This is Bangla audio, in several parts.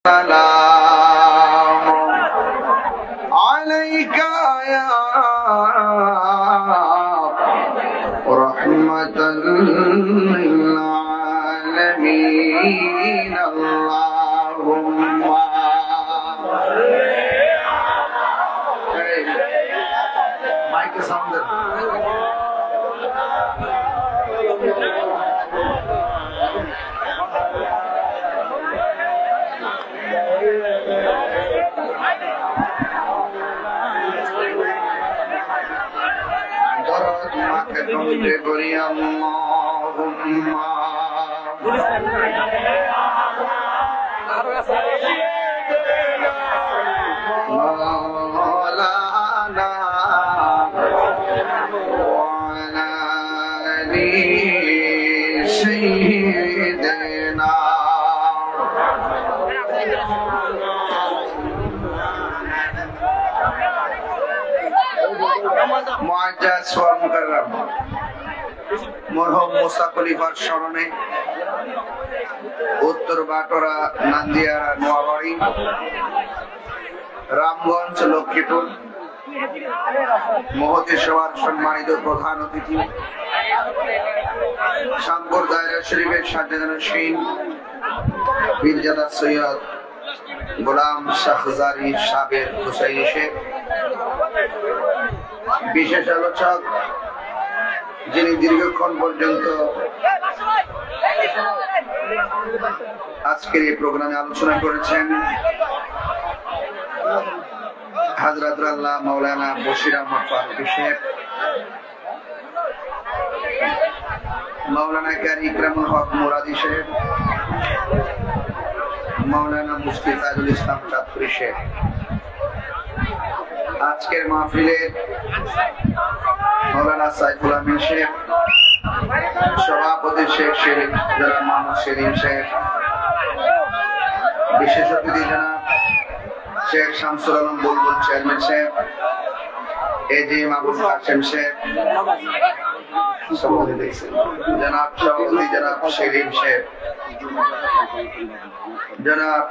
السلام عليك يا رحمة للعالمين اللهم مايك ساوند مولانا وعلى آل سيدنا মুআজ্জাজ ওয়া মুকাররম মরহুম মুসা খলিফার স্মরণে উত্তর বাটোরা নান্দিয়ারা নোয়াবাড়ি রামগঞ্জ লক্ষ্মীপুর মহতী সভার সম্মানিত প্রধান অতিথি শামপুর দায়রা শরীফের সাজ্জাদানশীন পীরজাদা সৈয়দ গোলাম শাহজারি সাবের হুসাইন শেখ, বিশেষ আলোচক যিনি দীর্ঘক্ষণ পর্যন্ত আজকের এই প্রোগ্রামে আলোচনা করেছেন, হযরত আল্লাহ মাওলানা বশির আহমদ ফারুকী সাহেব, মাওলানা কারি ইকরামুল হক মুরাদি সাহেব, মাওলানা মুফতি তাজুল ইসলাম চাঁদপুরি সাহেব। আজকের মাহফিলে মাওলানা সাইফুল আমিন সাহেব, সভাপতি শেখ শেরিফ জনাব মোহাম্মদ সেলিম সাহেব, বিশেষ অতিথি জনাব শেখ শামসুল আলম বুলবুল চেয়ারম্যান সাহেব, এজিএম আবুল কাসেম সাহেব, জনাব সভাপতি জনাব সেলিম সাহেব, জনাব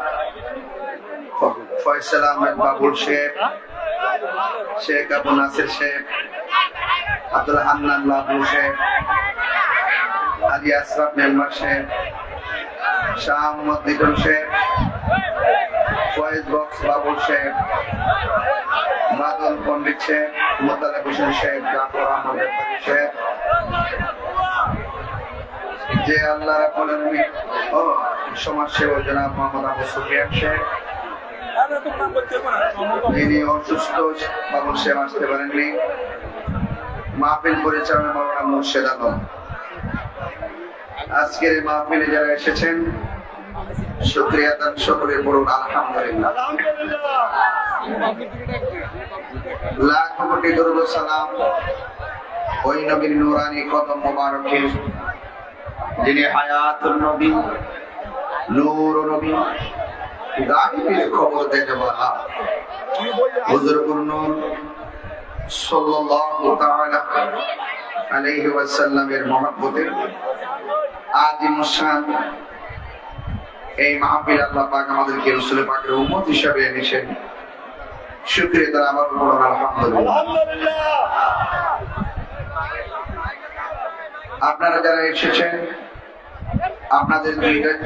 ফয়সাল আহমেদ বাবুল সাহেব, শেখ আবু নাসির সাহেব, আব্দুল হান্নান বাবু সাহেব, আলী আশরাফ মেম্বার সাহেব, শাহ মোহাম্মদ লিটন সাহেব, ফয়েজ বক্স বাবুল সাহেব, বাদল পণ্ডিত সাহেব, মোতালেব হোসেন সাহেব, জাফর আহমদ ব্যাপারী সাহেব, যে আল্লাহ রাব্বুল আলামিন ও সমাজসেবক জনাব মোহাম্মদ আবু সুফিয়ান সাহেব, যিনি অসুস্থ বাবুল সাহেব আসতে পারেননি, মাহফিল পরিচালনা মাওলানা মুর্শেদ আলম। আজকের এই মাহফিলে যারা এসেছেন শুকরিয়া দান সকলে বলুন আলহামদুলিল্লাহ। লাখ কোটি দরুদ ও সালাম ওই নবীর নূরানি কদম মোবারকে, যিনি হায়াতুন নবী, নূর নবী, গায়বের খবর দেন ওয়ালা হুজুর নূর সাল্লাল্লাহু তাআলা আলাইহি ওয়াসাল্লামের মহব্বতের আযীম শান এই মাহফিল আল্লাহ পাক আমাদেরকে রাসূল পাকের উম্মত হিসেবে এনেছেন। শুকরিয়া তাআলা আমার উপর আলহামদুলিল্লাহ। আপনারা যারা এসেছেন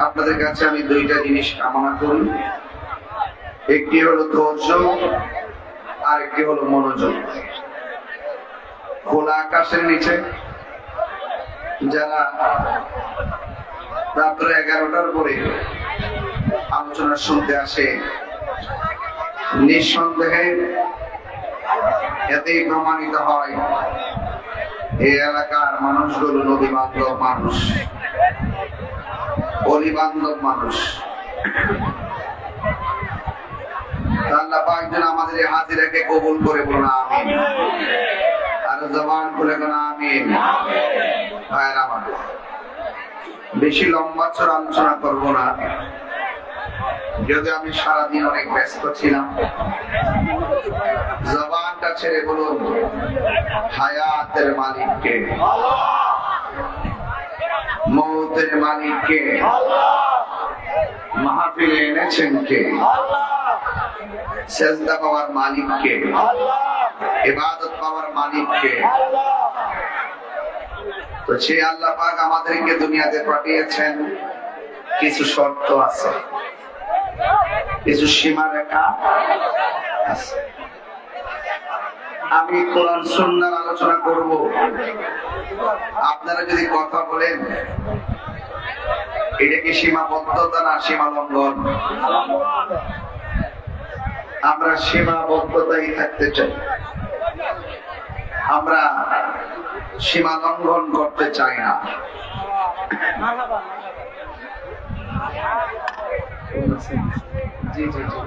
আপনাদের কাছে আমি দুইটা জিনিস কামনা করি, একটি হলো ধৈর্য আর একটি হলো মনোযোগ। খোলা আকাশের নিচে যারা রাত্র 11টার পরে আলোচনা শুনতে আসে, নিঃসন্দেহে এতেই প্রমাণিত হয় এই এলাকার মানুষগুলো নদী বান্ধব মানুষ, অলি বান্ধব মানুষ। আল্লাহ পাক যেন আমাদের এই হাজিরাকে কবুল করে বলুন আমিন, আর জবান খুলে বলুন আমিন। ভাইরা আমার, বেশি লম্বা চড়া আলোচনা করবো না, যদি আমি সারাদিন অনেক ব্যস্ত ছিলাম। জবানটা ছেড়ে বলুন হায়াতের মালিককে, মৌতের মালিককে, মাহফিলে এনেছেন কে? সেজদা পাওয়ার মালিক কে? ইবাদত পাওয়ার মালিক কে? তো সে আল্লাহ পাক আমাদেরকে দুনিয়াতে পাঠিয়েছেন, কিছু শর্ত আছে, কিছু সীমারেখা আছে। আমি কোরআন সুন্নাহর আলোচনা করব, আপনারা যদি কথা বলেন এটা কি সীমাবদ্ধতা না সীমা লঙ্ঘন? আমরা সীমাবদ্ধতাই থাকতে চাই, আমরা সীমা লঙ্ঘন করতে চাই না। জি জি জি,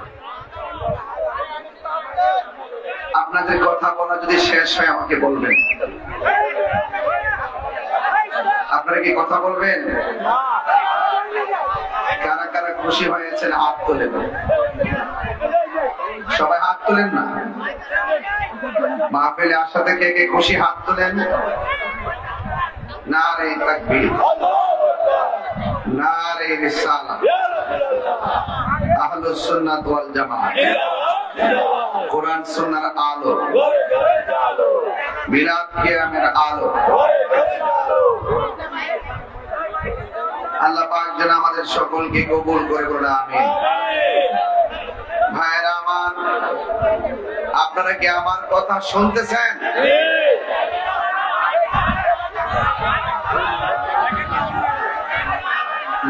আপনাদের কথা বলা যদি শেষ হয় আমাকে বলবেন। আপনারা কি কথা বলবেন? কারা কারা খুশি হয়েছেন হাত তোলেন। সবাই হাত তোলেন না। মাহফিলে আসাতে কে কে খুশি হাত তোলেন। নারে তাকবীর, নারে রিসালাত, আহলুস সুন্নাত ওয়াল জামাত, কোরআন সুন্নাহর আলো, মিলাদ কিয়ামের আলো। আল্লাহ পাক যেন আমাদের সকলকে কবুল করে বলে আমিন। ভাইরা আমার, আপনারা কি আমার কথা শুনতেছেন?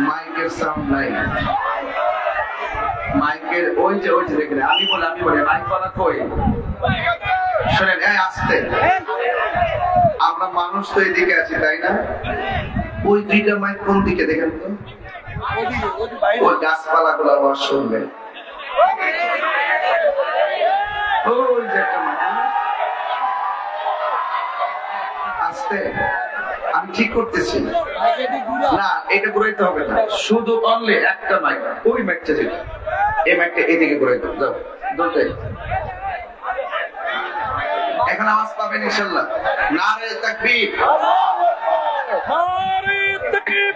মাইকের সাউন্ড নাই, মাইকের ওই যে দেখেন, আমি বলি মাইক বলা কই? শুনেন, এই আসতে, আমরা মানুষ তো এদিকে আছি তাই না? ওই দুইটা মাইক কোন দিকে দেখেন তো? ওই গাছপালা গুলো আবার শুনবে। ওই যে একটা মাইক, আসতে, আমি ঠিক করতেছি না, এটা ঘুরাইতে হবে না, শুধু অনলি একটা মাইক, ওই মাইকটা যেটা, এই মাইকটা এদিকে ঘুরাইতে হবে। দুটাই এখন আওয়াজ পাবেন ইনশাআল্লাহ। নারে তাকবীর, নারে তাকবীর,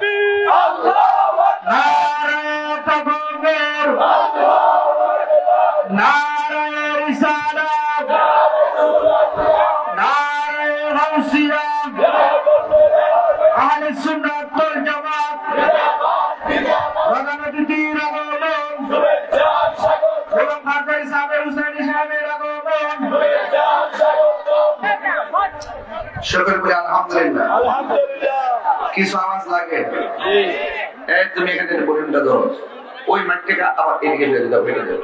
নারে তাকবীর, নারে রিসালাত, নারে গাউসিয়া, আহলে সুন্নাত ওয়াল জামাত, রাজনীতির আগমন, শুভেচ্ছা স্বাগত, এবং ফারদাই সাহেবের হুসাইনি সাহেবের আগমন, শুভেচ্ছা স্বাগত। শুকর করি আলহামদুলিল্লাহ। কিছু আওয়াজ লাগে? এই তুমি এখানে বলুনটা ধরো, ওই মাঠ থেকে আবার এদিকে ফেলে দাও, ফেলে দাও।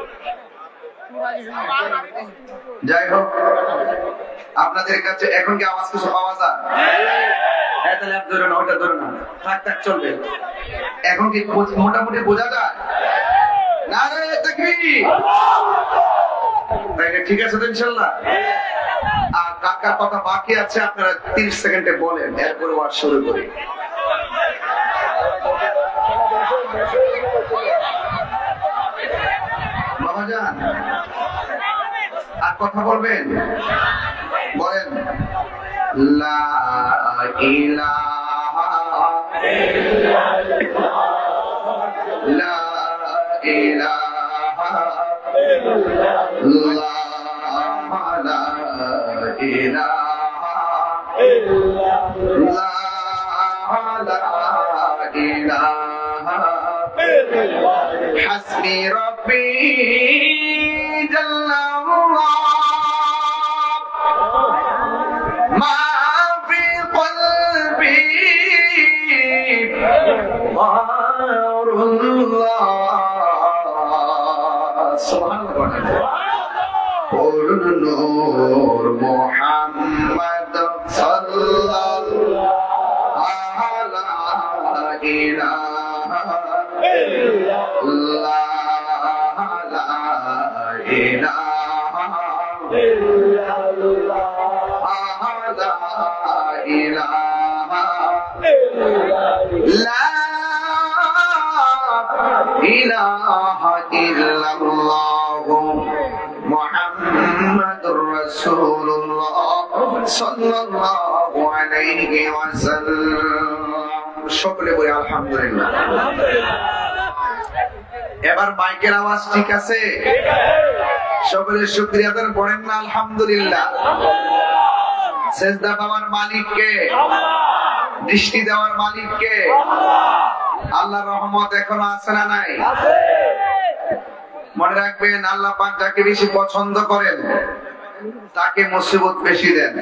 যাই হোক, আপনাদের কাছে এখন কি আওয়াজ কিছু পাওয়া যায়? তাহলে আপ ধরে না, ওটা ধরে না, থাক থাক চলবে। এখন কি মোটামুটি বোঝা যায়? নারে তাকবীর, তাইলে ঠিক আছে তো ইনশাআল্লাহ। আর কার কথা বাকি আছে আপনারা 30 সেকেন্ডে বলেন, এরপরে ওয়াজ শুরু করি। বাবাজান, আর কথা বলবেন? বলেন লা ইলাহা ইল্লাল্লাহ, লা ইলাহা ইল্লাল্লাহ, লা ইলাহা ইল্লাল্লাহ, লা ইলাহা ইল্লাল্লাহ, হাসবি রব্বি জাল্লাল্লাহ, মা ফি কলবি গয়রুল্লাহ। সুবহানাল্লাহ। নূর মুহাম্মদ সাল্লাল্লাহু আলাইহি ইলাহা ইল্লাল্লাহ, লা ইলাহা ইল্লাল্লাহ, লা ইলাহা ইল্লাল্লাহ, মুহাম্মাদুর রাসূলুল্লাহ সাল্লাল্লাহু আলাইহি ওয়াসাল্লাম। সকলে বলি আলহামদুলিল্লাহ। এবার মাইকের আওয়াজ ঠিক আছে? সকলের শুকরিয়া আদায় করেন না আলহামদুলিল্লাহ। সেজদা পাওয়ার মালিক কে? দৃষ্টি দেওয়ার মালিক কে? আল্লাহর রহমত এখনো আছে না নাই? মনে রাখবেন, আল্লাহ পাক যাকে বেশি পছন্দ করেন তাকে মুসিবত বেশি দেন।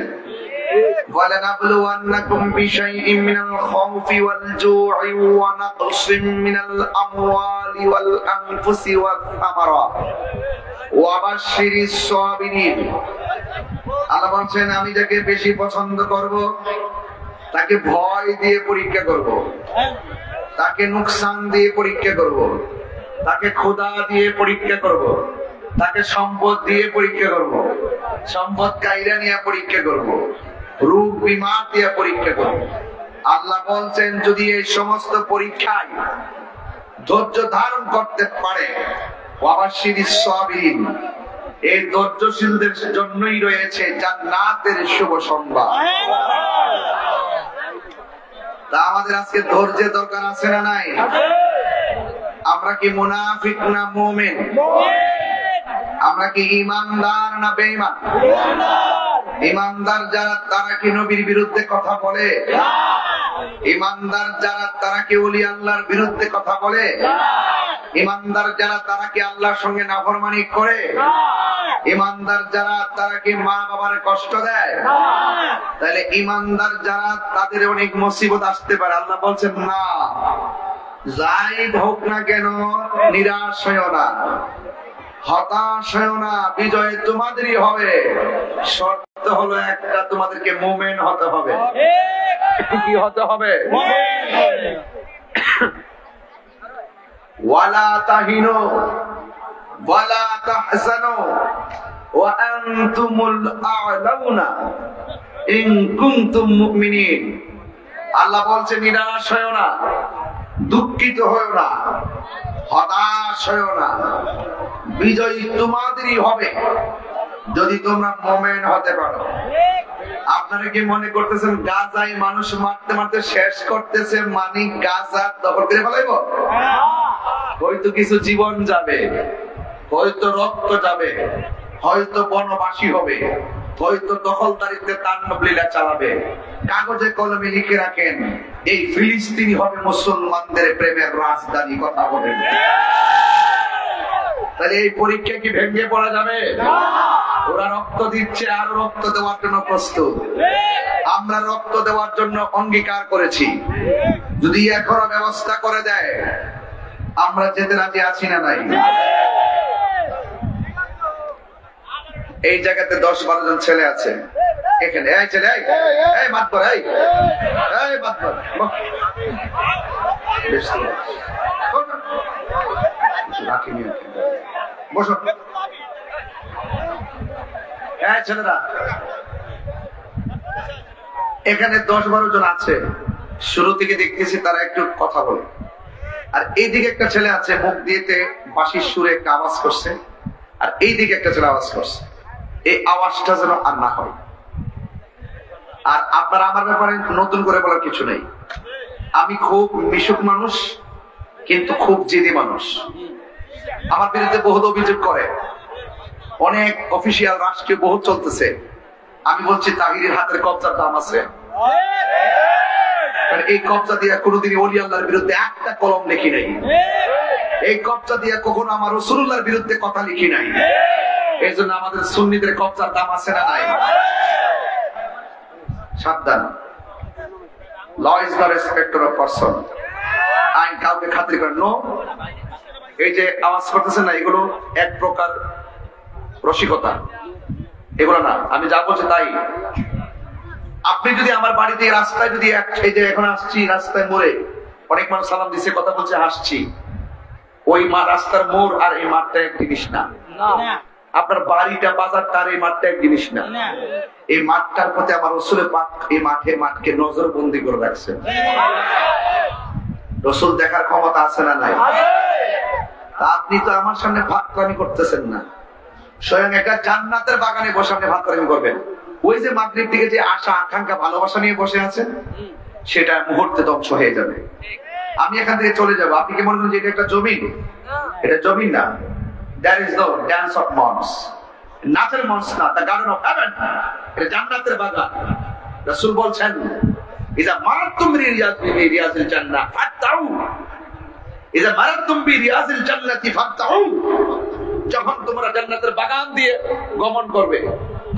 وَلَنَبْلُوَنَّكُمْ بِشَيْءٍ مِّنَ الْخَوْفِ وَالْجُوعِ وَنَقْصٍ مِّنَ الْأَمْوَالِ وَالْأَنفُسِ وَالثَّمَرَاتِ وَبَشِّرِ الصَّابِرِينَ। আল্লাহ বলেন, আমি যাকে বেশি পছন্দ করব তাকে ভয় দিয়ে পরীক্ষা করব, তাকে নুকসান দিয়ে পরীক্ষা করব, তাকে ক্ষুধা দিয়ে পরীক্ষা করব, তাকে সম্পদ দিয়ে পরীক্ষা করব, সম্পদ কাইরা নিয়ে পরীক্ষা করব, রোগ বিমার দিয়ে পরীক্ষা করব। আল্লাহ বলছেন, যদি এই সমস্ত পরীক্ষায় ধৈর্য ধারণ করতে পারে, ওয়াবাশশিরিস সাবিরিন, এই ধৈর্যশীলদের জন্যই রয়েছে জান্নাতের শুভ সংবাদ। তা আমাদের আজকে ধৈর্যের দরকার আছে না নাই? আমরা কি মুনাফিক না মুমিন? আমরা কি ইমানদার না বেঈমান? ইমানদার যারা তারা কি নবীর বিরুদ্ধে কথা বলে? ইমানদার যারা তারা কি ওলি আল্লাহর বিরুদ্ধে কথা বলে? ইমানদার যারা তারা কি আল্লাহর সঙ্গে নাফরমানি করে? ইমানদার যারা তারা কি মা বাবার কষ্ট দেয়? তাহলে ইমানদার যারা তাদের অনেক মুসিবত আসতে পারে। আল্লাহ বলছেন, না, যাই হোক না কেন নিরাশ হয়ো না, হতাশ হয়ো না, বিজয় তোমাদেরই হবে। শর্ত হলো একটা, তোমাদেরকে মুমিন হতে হবে। কি হতে হবে? ওয়ালা তাহিনু ওয়ালা তাহজানু ওয়া আনতুমুল আ'লাউনা ইন কুনতুম মুমিনিন। আল্লাহ বলছে, নিরাশ হয়ো না, দুঃখিত হয়ো না, হতাশ হয়ো না, বিজয়ী তোমাদেরই হবে যদি তোমরা মুমিন হতে পারো। আপনারা কি মনে করতেছেন গাজায় মানুষ মারতে মারতে শেষ করতেছে, মানে গাজা দখল করে ফেলাইবো? হয়তো কিছু জীবন যাবে, হয়তো রক্ত যাবে, হয়তো বনবাসী হবে, হয়তো দখলদারিত্বে তাণ্ডব লীলা চালাবে। কাগজে কলমে লিখে রাখেন, এই ফিলিস্তিনি হবে মুসলমানদের প্রেমের রাজধানী। কথা বলেন। তাহলে এই পরীক্ষা কি ভেঙে পড়া যাবে? ওরা রক্ত দিচ্ছে, আর রক্ত দেওয়ার জন্য প্রস্তুত। আমরা রক্ত দেওয়ার জন্য অঙ্গীকার করেছি। যদি এখনো ব্যবস্থা করে দেয়, আমরা যেতে রাজি আছি না নাই? এই জায়গাতে 10-12 জন ছেলে আছে এখানে। এই ছেলে, এই মাতবর, এই মাতবর, রাখিনি, বসো। এই ছেলেরা এখানে 10-12 জন আছে। শুরু থেকে দেখতেছি তারা একটু কথা বলে। আর এইদিকে একটা ছেলে আছে, মুখ দিয়েতে বাঁশির সুরে একটা আওয়াজ করছে, আর এইদিকে একটা ছেলে আওয়াজ করছে। এই আওয়াজটা যেন আর না হয়। আর আপনারা আমার ব্যাপারে নতুন করে বলার কিছু নেই। আমি খুব মিশুক মানুষ, কিন্তু খুব জেদি মানুষ। আমার বিরুদ্ধে বহুত অভিযোগ করে, অনেক অফিসিয়াল রাষ্ট্রীয় বহুত চলতেছে। আমি বলছি, তাহিরের হাতের কবজার দাম আছে। এই কবজা দিয়া কোনদিন ওলি আল্লাহর বিরুদ্ধে একটা কলম লিখি নাই। এই কবজা দিয়া কখনো আমার রাসূলুল্লাহর বিরুদ্ধে কথা লিখি নাই। এই জন্য আমাদের সুন্নিদের কবজার দাম আছে না নাই? সাবধান। Law is the respecter of person. আইন কাউকে খাতির করে নো। এই যে আওয়াজ করতেছে না, এগুলো এক প্রকার রসিকতা, এগুলো না। আমি যা বলছি তাই। আপনি যদি আমার বাড়িতে রাস্তায় যদি এই যে এখন আসছি, রাস্তায় মোড়ে অনেক মানুষ সালাম দিচ্ছে, কথা বলছে, হাসছি, ওই রাস্তার মোড় আর এই মাঠটা এক জিনিস না। আপনার বাড়িটা, বাজারটা আর এই মাঠটা এক জিনিস না। এই মাঠটার প্রতি আমার রাসূলের পাক এই মাঠকে নজরবন্দি করে রাখছেন। রাসূল দেখার ক্ষমতা আছে না নাই? আপনি তো আমার সামনে ভাতরামি করতেছেন না। স্বয়ং একটা জান্নাতের বাগানে বসে আপনি ভাতরামি করবেন। ওই যে মাগরিব থেকে যে আশা আকাঙ্ক্ষা ভালোবাসা নিয়ে বসে আছেন, সেটা মুহূর্তে ধ্বংস হয়ে যাবে। আমি এখান থেকে চলে যাব, আপনি কি মনে করেন যে এটা একটা জমিন? এটা জমিন না। There is no dance of mons, নাচের মঞ্চ না, the garden of heaven, এটা জান্নাতের বাগান। রাসূল বলছেন ইযা মারাতুম রিয়াজিল জান্নাহ ফাতাউ, ইযা মারাতুম বিরিয়াজিল জান্নাতি ফাতাউ, যখন তোমরা জান্নাতের বাগান দিয়ে গমন করবে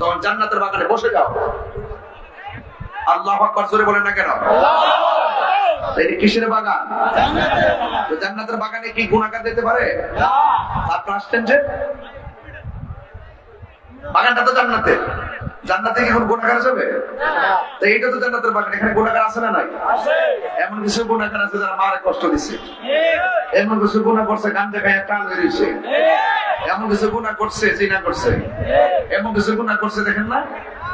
তখন জান্নাতের বাগানে বসে যাও। আল্লাহু আকবার জোরে বলেন না কেন? এটা কিসের বাগান? তো জান্নাতের বাগানে কি গুনাহগার দিতে পারে? না। আপনারা আসছেন যে বাগানটা তো জান্নাতে, জান্নাতে কি কোনো গুনাহগার যাবে? না। তো এইটা তো জান্নাতের বাগান, এখানে গুনাহগার আছে না নাই? আছে। এমন কিছু গুনাহগার আছে যারা মারে কষ্ট দিচ্ছে, এমন কিছু গুনাহ করছে গাঞ্জা খায় টাল বেরিয়েছে, এমন কিছু গুনাহ করছে জিনা করছে, এমন কিছু গুনাহ করছে দেখেন না,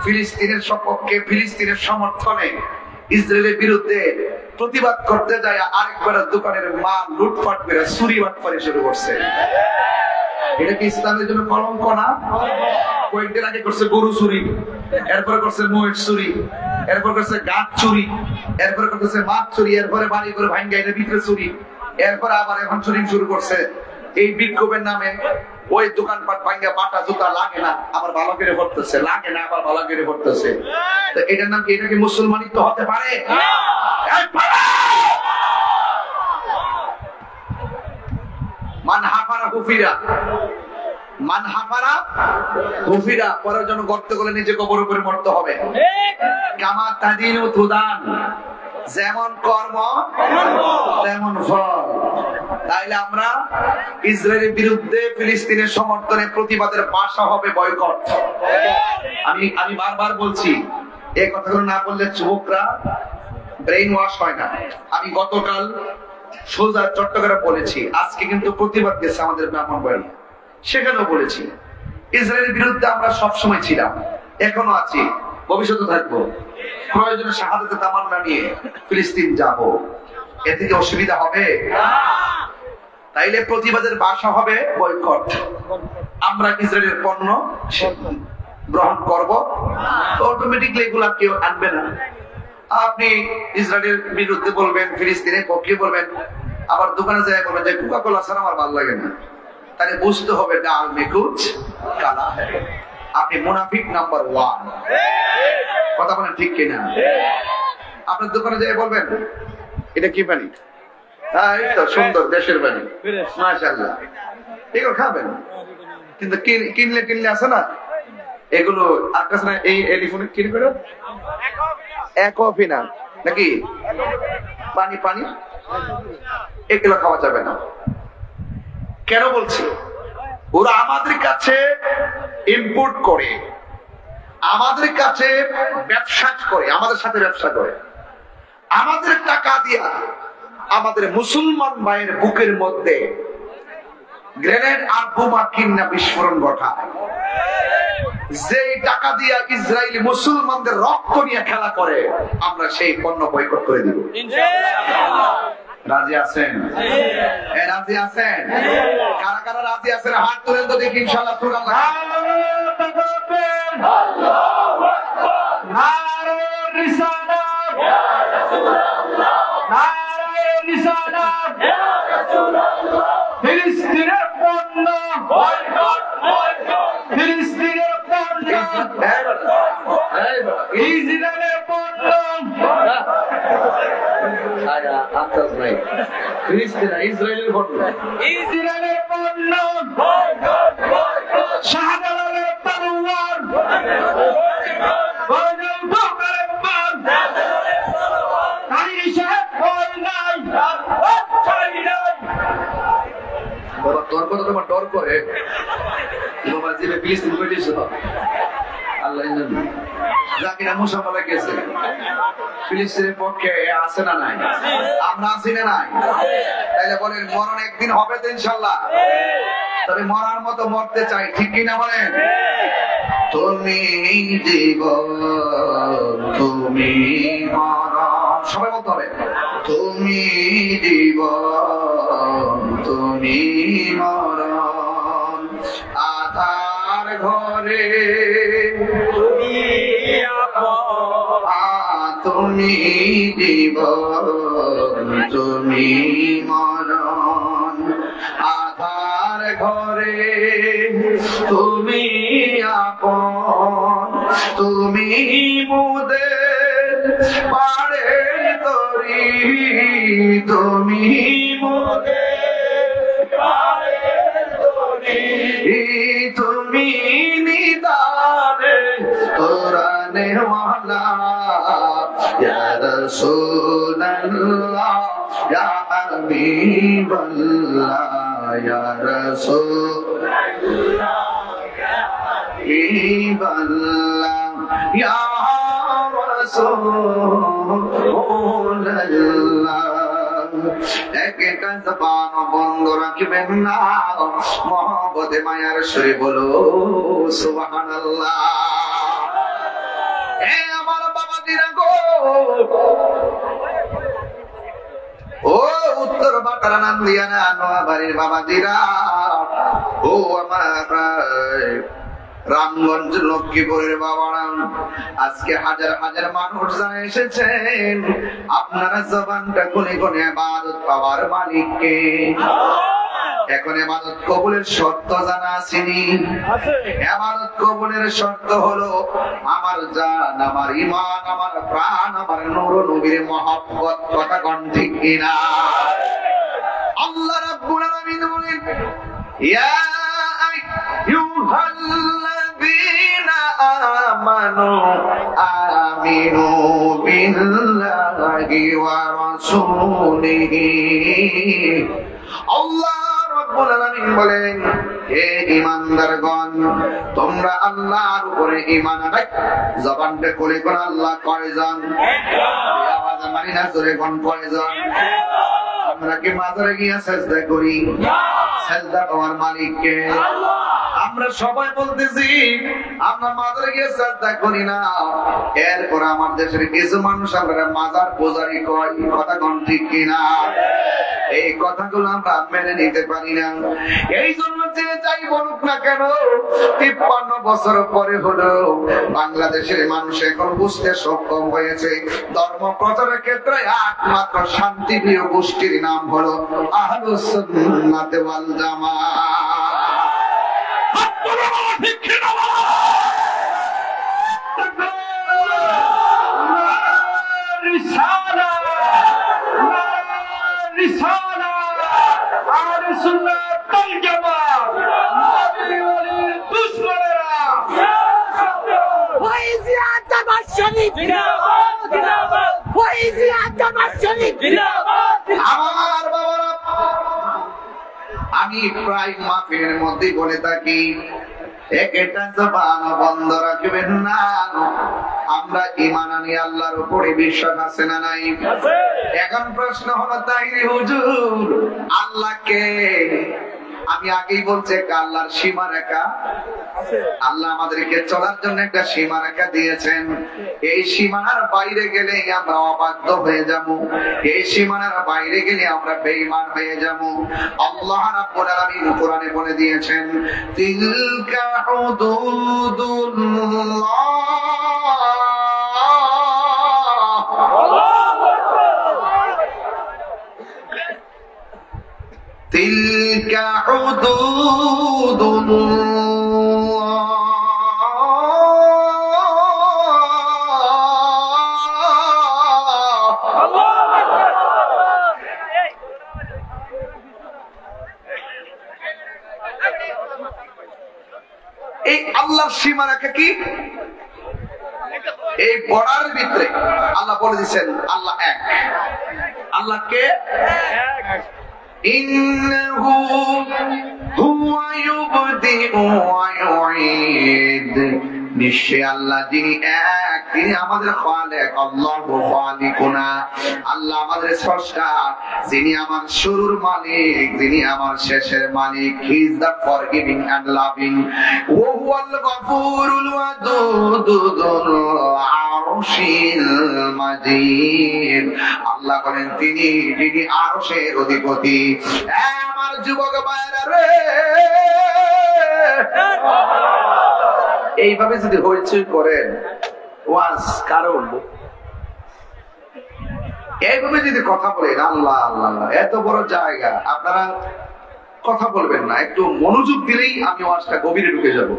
ফিলিস্তিনের সপক্ষে ফিলিস্তিনের সমর্থনে ইসরায়েলের বিরুদ্ধে প্রতিবাদ করতে যায় আরেকবার দোকানের মাল লুটপাট করে চুরি বাটপারি শুরু করছে। এটা কি ইসলামের জন্য কলঙ্ক না? কয়েকদিন আগে করছে গরু চুরি, এরপরে করছে মহিষ চুরি, এরপর করছে গাছ চুরি, এরপরে করতেছে মাছ চুরি, এরপরে বাড়ি করে ভাঙ্গা এটা ভিতরে চুরি, এরপরে আবার এখন চুরি শুরু করছে। এই বিক্ষোভের নামে ওই দোকানপাট ভাঙ্গা বাটা জুতা লাগে না আবার ভালো করে পড়তেছে, লাগে না আবার ভালো করে পড়তেছে। তো এটার নাম কি? এটা কি মুসলমানিত্ব হতে পারে? মান হাফারা হুফিরা, মান হাফারা হুফিরা, পরের জন্য গর্ত করে নিজে কবর উপরে মরতে হবে। কামা তাদিনু তুদান, যেমন কর্ম তেমন ফল। তাইলে আমরা ইসরায়েলের বিরুদ্ধে ফিলিস্তিনের সমর্থনে প্রতিবাদের ভাষা হবে বয়কট। আমি বারবার বলছি, এই কথাগুলো না বললে যুবকরা ব্রেইন ওয়াশ হয় না। আমি গতকাল সোজা চট্টগ্রাম বলেছি, আজকে কিন্তু প্রতিবাদ গেছে আমাদের ব্রাহ্মণবাড়ি, সেখানেও বলেছি ইসরায়েলের বিরুদ্ধে আমরা সবসময় ছিলাম, এখনো আছি, ভবিষ্যতে থাকবো। প্রয়োজনে শাহাদাতের তামান্না নিয়ে ফিলিস্তিন যাব, এ থেকে অসুবিধা হবে? তাইলে প্রতিবাদের ভাষা হবে বয়কট। আমরা ইসরায়েলের পণ্য গ্রহণ করব, অটোমেটিকলি এগুলা কেউ আনবে না। আপনি ইসরায়েলের বিরুদ্ধে বলবেন, ফিলিস্তিনের পক্ষে বলবেন, আবার দোকানে যায় বলবেন যে কোকা কোলা ছাড়া আমার ভালো লাগে না, তাহলে বুঝতে হবে ডাল মে কুছ কালা হ্যায়। আপনি মুনাফিক নাম্বার 1। কথা বলেন ঠিক কিনা? আপনার দোকানে যায় বলবেন এটা কি পানি? হ্যাঁ এই তো সুন্দর দেশের পানি, মাশাআল্লাহ, এগুলো খাবেন। কিন্তু কিনলে আছে না এগুলো, আর কাছে না এই এলিফোনে কিনে করে একফি না নাকি পানি পানি, এগুলো খাওয়া যাবে না। কেন বলছি? ওরা আমাদের কাছে ইম্পোর্ট করে, আমাদের কাছে ব্যবসা করে, আমাদের সাথে ব্যবসা করে, আমাদের টাকা দিয়া আমাদের মুসলমান ভাইয়ের বুকের মধ্যে গ্রেনেড আর বোমা কিনা বিস্ফোরণ ঘটায়। যে টাকা দিয়া ইসরায়েল মুসলমানদের রক্ত নিয়ে খেলা করে, আমরা সেই পণ্য বয়কট করে দিব। রাজি আছেন? রাজি আছেন? কারা কারা রাজি আছেন হাত তুলেন তো দেখি, ইনশাআল্লাহ। ফিলিস্তিনের পণ্য বয়কট, ফিলিস্তিনের পণ্য, ইসরায়েলের পণ্য, ইসরায়েলের পণ্য, ইসরায়েলের পণ্য, শাহজালালের তলোয়ার, তোর কথা তোমার ডর করে, ফিলিস্তিন বলিস আল্লাহ জাকিরা মুসাফা গেছে, ফিলিস্তিনের পক্ষে আছে না নাই? আমরা আছি না নাই? তাইলে বলেন মরণ একদিন হবে তো ইনশাল্লাহ, তবে মরার মতো মরতে চাই, ঠিক কিনা বলেন? তুমি জীবন তুমি মরণ, সবাই বলতে হবে তুমি জীবন তুমি মরণ, আধার ঘরে তুমি তুমি জীবন তুমি মরণ আধার ঘরে তুমি আপন তুমি মোদের পাড়ের তরি তুমি মোদের পাড়ের তরি তুমি নিদানে কোরআনে ওয়ালা ইয়া রাসূলুল্লাহ ইয়া হাবিবাল্লাহ ইয়া রাসূলুল্লাহ ইয়া হাবিবাল্লাহ ইয়া রাসূলুল্লাহ একটা জবান বন্ধ রাখবেন না মহব্বতে মায়ার সরে বলো সুবহানাল্লাহ এ আমার বাবাজিরা গো ও উত্তর বাটারা নান্দিয়ানা নোয়াবাড়ির বাবাজিরা ও আমার রামগঞ্জ লক্ষ্মীপুরের বাবারা আজকে হাজার হাজার মানুষ যারা এসেছেন আপনারা জবানটা খুলে খুলে ইবাদত পাওয়ার মালিককে এখন ইবাদত কবুলের শর্ত জানা আসেনি ইবাদত কবুলের শর্ত হলো আমার জান আমার ঈমান আমার প্রাণ আমার নূর নবীর মহব্বত কথা কোন ঠিক কিনা আল্লাহ রাব্বুল আলামিন বলেন ইয়া আইয়ুহাল্লাযীনা আমানু আমিনু বিল্লাহি ওয়া রাসূলিহি আল্লাহ রাব্বুল আলামিন বলেন হে ঈমানদারগণ তোমরা আল্লাহর উপরে ঈমান আনো জবানটা খুলে কোন আল্লাহ কয়জন এই আওয়াজ মানি না জোরে কোন কয়জন আমরা কি মাজারে গিয়ে সিজদা করি সিজদা আমার মালিককে আমরা সবাই বলতেছি আমরা মাজারে গিয়ে সিজদা করি না এরপর আমার দেশের কিছু মানুষ আমরা মাজার পূজারি কয় কথা কোন ঠিক কিনা এই কথাগুলো আমরা মেনে নিতে পারি না এই জন্য যে যাই বলুক না কেন 53 বছর পরে হলো বাংলাদেশের মানুষ এখন বুঝতে সক্ষম হয়েছে ধর্ম প্রচারের ক্ষেত্রে একমাত্র শান্তিপ্রিয় গোষ্ঠীর নাম হলো আহলুস সুন্নাত ওয়াল আমার বাবারা আমি প্রায় মাহফিলের মধ্যে বলে থাকি একটা জবান বন্ধ রাখবেন না আমরা ঈমান আনি আল্লাহর উপরে বিশ্বাস আছে না নাই এখন প্রশ্ন হলো তাইরে হুজুর আল্লাহকে আমি আগেই বলছি একটা আল্লাহর সীমারেখা আল্লাহ আমাদেরকে চলার জন্য একটা সীমারেখা দিয়েছেন এই সীমানার বাইরে গেলে আমরা অবাধ্য হয়ে যাব এই সীমানার বাইরে গেলে আমরা বেঈমান হয়ে যাব আল্লাহ রাব্বুল আলামিন কোরআনে বলে দিয়েছেন তিলকা হুদুদুল্লাহ تلك حدود এই আল্লাহর সীমারেখা কি এই বর্ডার ভিতরে আল্লাহ বলে দিয়েছেন আল্লাহ এক আল্লাহকে এক إنه هو يبدئ ويعيد নিশ্চয় আল্লাহ যিনি এক তিনি আমাদের খালেক আল্লাহু খালিকুনা আল্লাহ আমাদের স্রষ্টা যিনি আমার শুরুর মালিক যিনি আমার শেষের মালিক he is the forgiving and loving ওয়া হুয়াল গফুরুল ওয়াদুদুল আরশিল মাজিদ আল্লাহ বলেন তিনি যিনি আরশের অধিপতি আমার যুবক ভাইরা রে এইভাবে যদি হইচই করেন ওয়াজ কারণ এইভাবে যদি কথা বলেন, আল্লাহ আল্লাহ আল্লাহ, এত বড় জায়গা, আপনারা কথা বলবেন না, একটু মনোযোগ দিলেই আমি ওয়াজটা গভীরে ঢুকে যাব।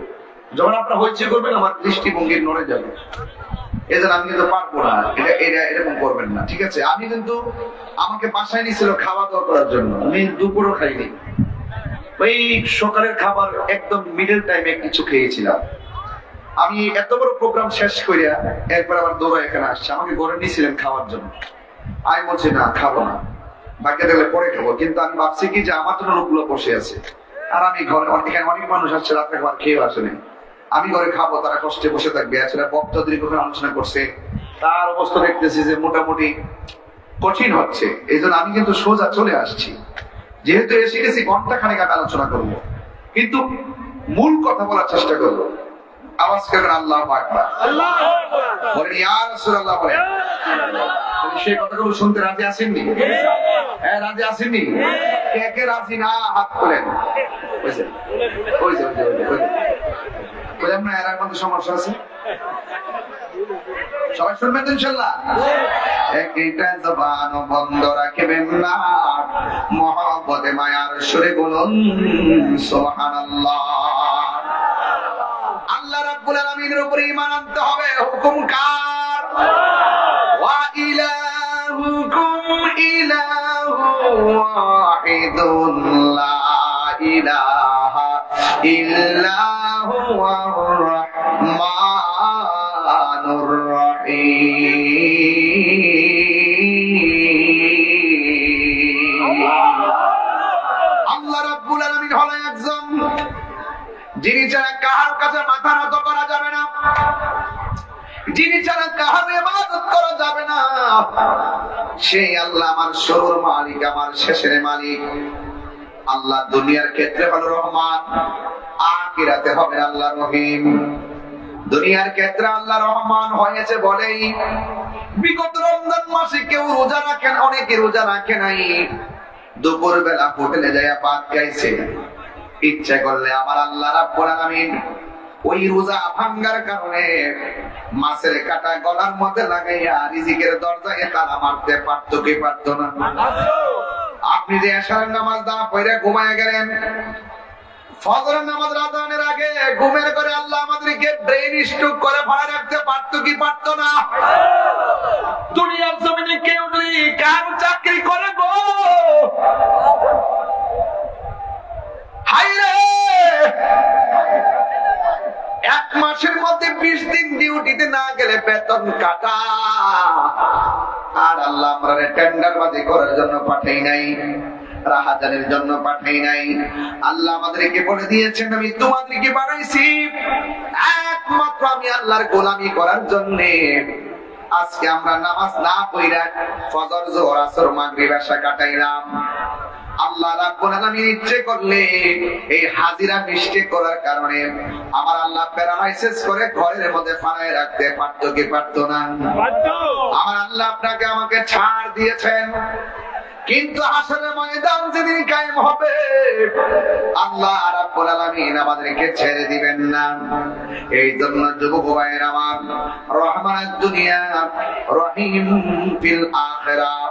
যখন আপনারা হইচই করবেন আমার দৃষ্টিভঙ্গি নড়ে যাবে। এজন্য আমি কিন্তু পারবো না, এরকম করবেন না, ঠিক আছে? আমি কিন্তু আমাকে বাসায় নিয়েছিল খাওয়া দাওয়া করার জন্য, আমি দুপুরও খাইনি, ওই সকালের খাবার একদম মিডল টাইমে কিছু খেয়েছিলাম। আমি এত বড় প্রোগ্রাম শেষ করিয়া একবার আবার দৌড়া এখানে আসছে, আমাকে ঘরে নিয়েছিলেন খাওয়ার জন্য। আমি বলছি না, খাবো না, বাকি দেখলে পরে খাবো। কিন্তু আমি ভাবছি কি যে আমার জন্য লোকগুলো বসে আছে, আর আমি ঘরে, এখানে অনেক মানুষ আসছে রাত্রে খাবার খেয়ে আসেনি, আমি ঘরে খাবো, তারা কষ্টে বসে থাকবে। আসলে বক্তা দীর্ঘক্ষণ আলোচনা করছে, তার অবস্থা দেখতেছি যে মোটামুটি কঠিন হচ্ছে, এই জন্য আমি কিন্তু সোজা চলে আসছি। যেহেতু এসে গেছি, ঘন্টা খানেক আমি আলোচনা করবো, কিন্তু মূল কথা বলার চেষ্টা করবো। আওয়াজ করবেন আল্লাহু আকবার, বলেন ইয়া রাসূলুল্লাহ, বলেন। সেই কথাগুলো শুনতে রাজি আসেননি? হ্যাঁ, রাজি আসেননি? কে কে রাজি না হাত তোলেন। না, এর মধ্যে সমস্যা আছে, সবাই শুনবেন ইনশাআল্লাহ। একটা জবান বন্ধ রাখবেন না, মহব্বতে মায়ার সুরে বলুন সুবহানাল্লাহ। আল্লাহ রাব্বুল আলামিনের উপরে ঈমান আনতে হবে। হুকুম কার? ওয়া ইলাহুকুম ইলাহু ওয়াহিদুন লা ইলাহা ইল্লা হুয়ার রাহমানুর রহিম। আল্লাহ রাব্বুল আলামিন হলো একজন, যিনি ছাড়া কাহার কাছে মাথা নত করা যাবে না, যিনি ছাড়া কাহার ইবাদত করা যাবে না। সেই আল্লাহ আমার শুরুর মালিক, আমার শেষের মালিক। আল্লাহ দুনিয়ার ক্ষেত্রে হলো রহমান, আখিরাতে হবে আল্লাহ রহিম। দুনিয়ার ক্ষেত্রে আল্লাহ রহমান হয়েছে বলেই বিগত রমজান মাসে কেউ রোজা রাখেন, অনেকে রোজা রাখে নাই, দুপুর বেলা হোটেলে যাইয়া ভাত খাইছে। ইচ্ছা করলে আমার আল্লাহ রাব্বুল আলামিন ওই রোজা ভাঙ্গার কারণে মাছের কাটা গলার মধ্যে লাগাইয়া রিজিকের দরজায় তালা মারতে পারতো কি পারতো না? আপনি যে এশার নামাজ না পড়ে ঘুমায় গেলেন, ফজরের নামাজ আযানের আগে ঘুমের করে আল্লাহ আমাদেরকে ব্রেইন স্ট্রোক করে ভাড়া রাখতে পারতো কি পারতো না? দুনিয়ার জমিনে কেউ নেই কার চাকরি করে গো, হায়রে এক মাসের মধ্যে 20 দিন ডিউটিতে না গেলে বেতন কাটা। আর আল্লাহ আমরা টেন্ডার বাজি করার জন্য পাঠাই নাই, রাহাজানের জন্য পাঠাই নাই। আল্লাহ আমাদেরকে বলে দিয়েছেন আমি তোমাদেরকে বানাইছি একমাত্র আমি আল্লাহর গোলামি করার জন্য। আজকে আমরা নামাজ না পড়া ফজর যোহর আসর মাগরিব এশা কাটাইলাম। আল্লাহ রাব্বুল আলামিন ইচ্ছে করলে এই হাজিরা মিষ্টি করার কারণে আমার আল্লাহ প্যারালাইসিস করে ঘরের মধ্যে ফানায় রাখতে পারতো কি পারতো না? আমার আল্লাহ আপনাকে আমাকে ছাড় দিয়েছেন, কিন্তু হাসরের ময়দান যেদিন কায়েম হবে আল্লাহ রাব্বুল আলামিন আমাদেরকে ছেড়ে দিবেন না। এই জন্য যুবক ভাইয়ের আমার, রহমানুদ দুনিয়া রহিম ফিল আখিরাহ,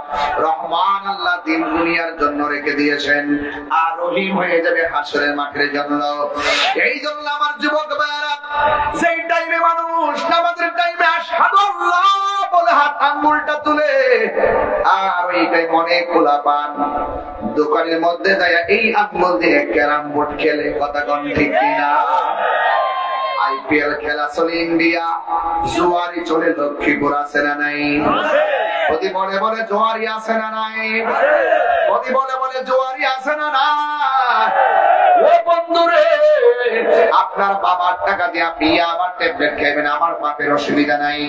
রহমান আল্লাহ দিন দুনিয়ার জন্য রেখে দিয়েছেন, আর রহিম হয়ে যাবে হাসরের মাঠের জন্য। এই জন্য আমার যুবক ভাইয়েরা, সেই টাইমে মানুষ নামাজের টাইমে আশহাদু আল্লাহ বলে হাত আঙ্গুলটা তুলে, আর ওই টাইম অনেক পান দোকানের মধ্যে যায় এই আঙ্গুল দিয়ে ক্যারাম বোর্ড খেলে। কথা কোন ঠিক কিনা? আইপিএল খেলা চলে ইন্ডিয়া, জুয়ারি চলে লক্ষ্মীপুর, আছে না নাই? প্রতি বলে বলে জোয়ারি আছে না নাই? প্রতি বলে বলে জোয়ারি আছে না না? ও বন্ধুরে, আপনার বাবার টাকা দিয়ে আপনি আবার ট্যাবলেট খাবেন, আমার বাপের অসুবিধা নাই।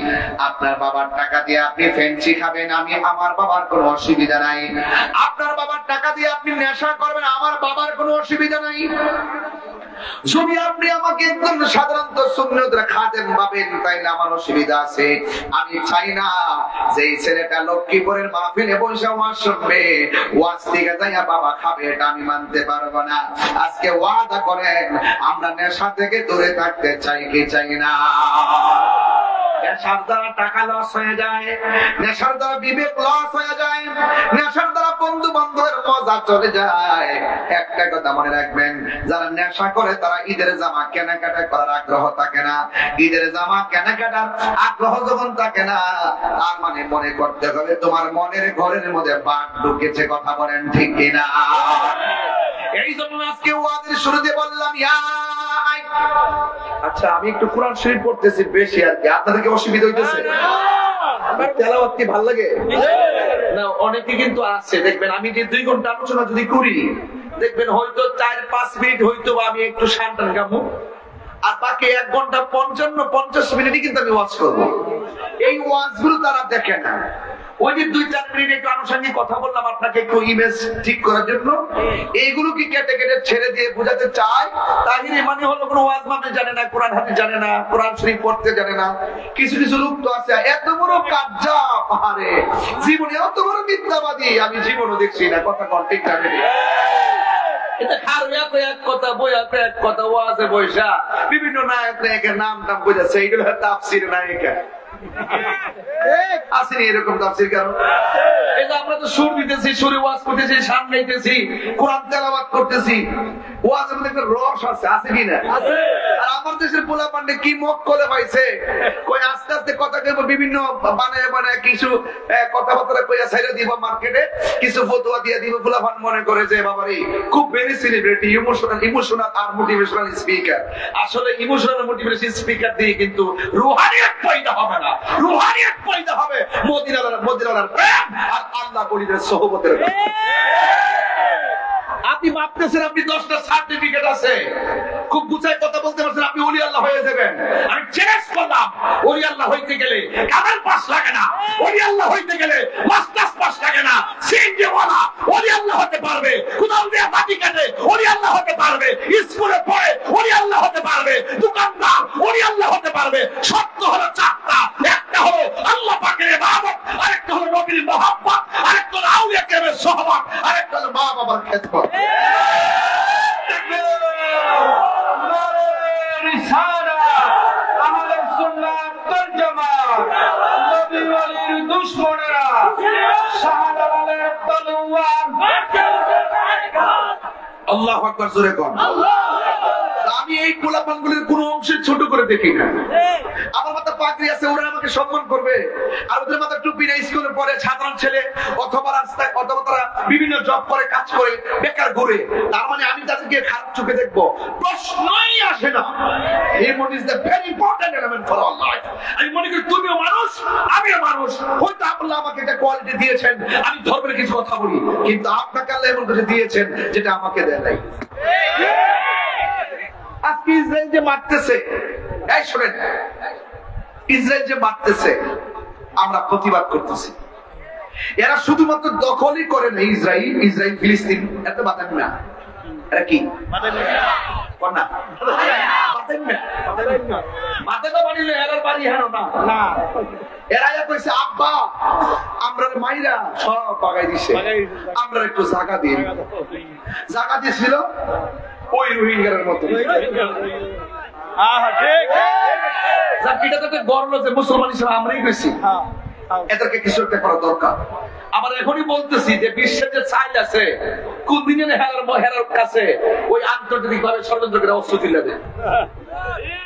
আপনার বাবার টাকা দিয়ে আপনি ফেন্সি খাবেন, আমার বাবার কোনো অসুবিধা নাই। আপনার বাবার টাকা দিয়ে আপনি নেশা করবেন, আমার বাবার কোনো অসুবিধা নাই। যদি আপনি আমাকে একদম সাধারণত সুন্নতের খাদেম ভাবেন তাইলে আমার অসুবিধা আছে। আমি চাই না যে ছেলেটা লক্ষ্মীপুরের মাহফিলে বসে ওয়াজ শুনবে, ওয়াজ থেকে যাইয়া বাবা খাবে, এটা আমি মানতে পারবো না। আজকে ওয়াদা করেন আমরা নেশা থেকে দূরে থাকতে চাই কি চাই না? নেশার দ্বারা টাকা লস হয়ে যায়, নেশার দ্বারা বিবেক লস হয়ে যায়, নেশার দ্বারা বন্ধু বান্ধবের মজা চলে যায়। একটা কথা মনে রাখবেন, যারা নেশা করে তারা ঈদের জামা কেনাকাটা করার আগ্রহ থাকে না। ঈদের জামা কেনাকাটার আগ্রহ যখন থাকে না, তার মানে মনে করতে হবে তোমার মনের ঘরের মধ্যে বাঘ ঢুকেছে। কথা বলেন ঠিক কিনা? এই জন্য আজকে ওয়াজের শুরুতে বললাম আচ্ছা আমি একটু কোরআন শরীফ পড়তেছি বেশি আর কি, আপনাদেরকে অসুবিধা হইতেছে? তেলাওয়াত কি ভালো লাগে না? অনেকে কিন্তু আছে দেখবেন, আমি যে 2 ঘন্টা আলোচনা যদি করি দেখবেন হয়তো 4-5 মিনিট হয়তো আমি একটু শান্তান গামু, আর বাকি 1 ঘন্টা 55-50 মিনিটই কিন্তু আমি ওয়াজ করবো। এই ওয়াজ গুলো তারা দেখে না। ওই যে 2-4 মিনিট একটু আনুষঙ্গিক কথা বললাম আপনাকে একটু ইমেজ ঠিক করার জন্য, এইগুলো কি কেটে কেটে ছেড়ে দিয়ে বোঝাতে চায় তাহির মানে হলো কোনো ওয়াজ মানে জানে না, কোরআন হাদিস জানে না, কোরআন শরীফ পড়তে জানে না। কিছু কিছু লোক তো আছে এত বড় কাজ্জা পাহাড়ে, জীবনে এত বড় মিথ্যাবাদী আমি জীবনও দেখছি না। কথা কোন ঠিক না? বিভিন্ন নায়ক নায়কের নাম টাম বোঝাচ্ছে, এইগুলো তাফসীর নায়িকা আসেনি এরকম তাফসীর। কারণ এই যে আমরা তো সুর দিতেছি, সুরে ওয়াজ করতেছি, শান গাইতেছি, কোরআন তেলাওয়াত করতেছি, ওয়াজের মধ্যে একটা রস আছে, আছে কিনা? আর আমার দেশের পোলা পান্ডে কি মুখ করে পাইছে, কই আস্তে আস্তে কথা কইব, বিভিন্ন বানায় বানায় কিছু কথাবার্তা কইয়া ছাইরা দিব মার্কেটে, কিছু ফতোয়া দিয়ে দিব। পোলা পান মনে করে যে বাবারে খুব ভেরি সেলিব্রিটি, ইমোশনাল আর মোটিভেশনাল স্পিকার। আসলে ইমোশনাল মোটিভেশনাল স্পিকার দিয়ে কিন্তু রুহানিয়ত পয়দা হবে না। রুহানিয়ত পয়দা হবে মদিনার প্রেম আর আল্লাহ ওলিদের সোহবতের। আপনি ভাবতেছেন আপনি 10টা সার্টিফিকেট আছে, খুব গুছায় কথা বলতে পারছেন, আপনি ওলি আল্লাহ হয়ে যাবেন। আমি চ্যালেঞ্জ করলাম, ওলি আল্লাহ হইতে গেলে কামেল পাস লাগে না, ওলি আল্লাহ হইতে গেলে মাস্টার্স পাস লাগে না। সিএনজি ওয়ালা ওলি আল্লাহ হতে পারবে, কোদাল দিয়ে মাটি কাটে ওলি আল্লাহ হতে পারবে, স্কুলে পড়ে ওলি আল্লাহ হতে পারবে, দোকানদার ওলি আল্লাহ হতে পারবে। শর্ত হলো 4টা। একটা হলো আল্লাহ পাকের ইবাদত, আরেকটা হলো নবীর মহব্বত, আরেকটা হলো আউলিয়া কেরামের সোহবত, আরেকটা হলো মা বাবার খেদমত। আমাদের সুন্নাত তরজমা, নবী ওলির দুশমনেরা, শাহজালালের তলোয়ার। আল্লাহু আকবার, জোরে কোন। আমি এই পোলাপানগুলির কোন অংশে ছোট করে দেখি না। আমার মাথা পাগড়ি আছে, ওরা আমাকে সম্মান করবে, আর ওদের মাথা টুপি না, স্কুলে পড়ে, সাধারণ ছেলে, অথবা রাস্তায়, অথবা তারা বিভিন্ন জব করে, কাজ করে, বেকার ঘুরে। তার মানে আমি তাদেরকে খারাপ চোখে দেখবো? প্রশ্নই আসে না। Human is the very important element for our life. আমি মনে করি তুমিও মানুষ, আমিও মানুষ। হয়তো আল্লাহ আমাকে একটা কোয়ালিটি দিয়েছেন, আমি ধর্মের কিছু কথা বলি, কিন্তু আপনাকে আল্লাহ এমন কিছু দিয়েছেন যেটা আমাকে দেয় নাই। আজকে ইসরায়েল যে মারতেছে, এই শোনেন, ইসরায়েল যে মারতেছে আমরা প্রতিবাদ করতেছি। এরা শুধুমাত্র দখলই করে না, ইসরায়েল ফিলিস্তিন এত বাতেন না। এরা কি আব্বা আমরা মাইরা সব বাগাই দিছে, আমরা একটু জায়গা দিই। জায়গা দিয়েছিল ওই রোহিঙ্গার মতো। গর্ব যে মুসলমান হিসেবে আমরাই গেছি, এদেরকে কিছু একটা করা দরকার। আবার এখনই বলতেছি যে বিশ্বের যে চাইল আছে, কোন দিনের হেরার কাছে ওই আন্তর্জাতিক ভাবে ষড়যন্ত্র করে অস্ত্র তুলে দেয়,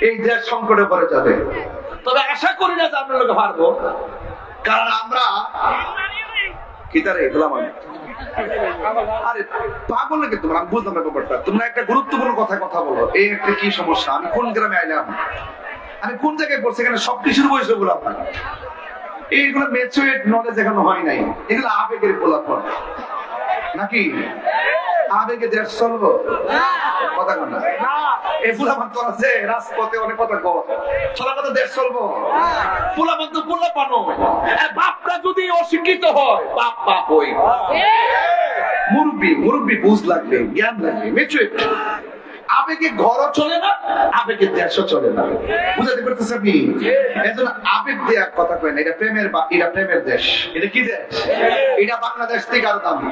এই দেশ সংকটে পড়ে যাবে। তবে আশা করি না যে আমরা লোকে পারবো, কারণ আমরা আরে পাগল নাকি তোমরা? আমি বুঝলাম না ব্যাপারটা। তোমরা একটা গুরুত্বপূর্ণ কথা বলো, এই একটা কি সমস্যা? আমি কোন গ্রামে আইলাম, আমি কোন জায়গায় পড়ছি, এখানে সবকিছুর বয়স বলো আপনার। এইগুলো ম্যাচুরেট নলেজ এখনো হয় নাই, এগুলো আবেগের গোলাপন নাকি? আবেগে দেশ চলবো? কথা কন না, এই ফুলাপান তো আছে রাজপথে, অনেক কথা কর, চলা কথা দেশ চলবো? ফুলাপান তো ফুলাপানো। বাপরা যদি অশিক্ষিত হয়, বাপ বাপ হই, মুরব্বী বুঝ লাগবে, জ্ঞান লাগবে, ম্যাচুরেট। আবেগে ঘরও চলে না, আবেগে দেশও চলে না। বুঝাতে পারতেছে আপনি? এজন্য আবেগ দিয়ে কথা কয় না। এটা প্রেমের দেশ। এটা কি দেশ? এটা বাংলাদেশ থেকে আরো দামি,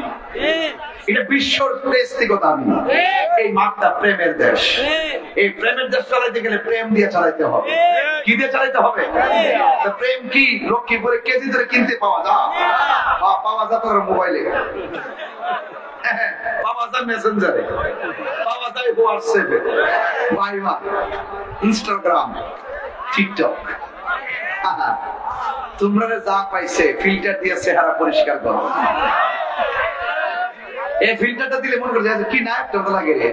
এটা বিশ্বর দেশ থেকে দামি। এই মাঠটা প্রেমের দেশ। এই প্রেমের দেশ চালাইতে গেলে প্রেম দিয়ে চালাইতে হবে। কি দিয়ে চালাইতে হবে? প্রেম কি লক্ষ্মীপুরে কেজি ধরে কিনতে পাওয়া যায়? পাওয়া যায় তোর মোবাইলে, পাওয়া যায় মেসেঞ্জারে, পাওয়া যায় হোয়াটসঅ্যাপে, ভাইবার, ইনস্টাগ্রাম, টিকটক। তোমরা যা পাইছে ফিল্টার দিয়ে চেহারা পরিষ্কার করো। এই ফিল্টারটা দিলে মনে করে কি না একটা লাগে রে।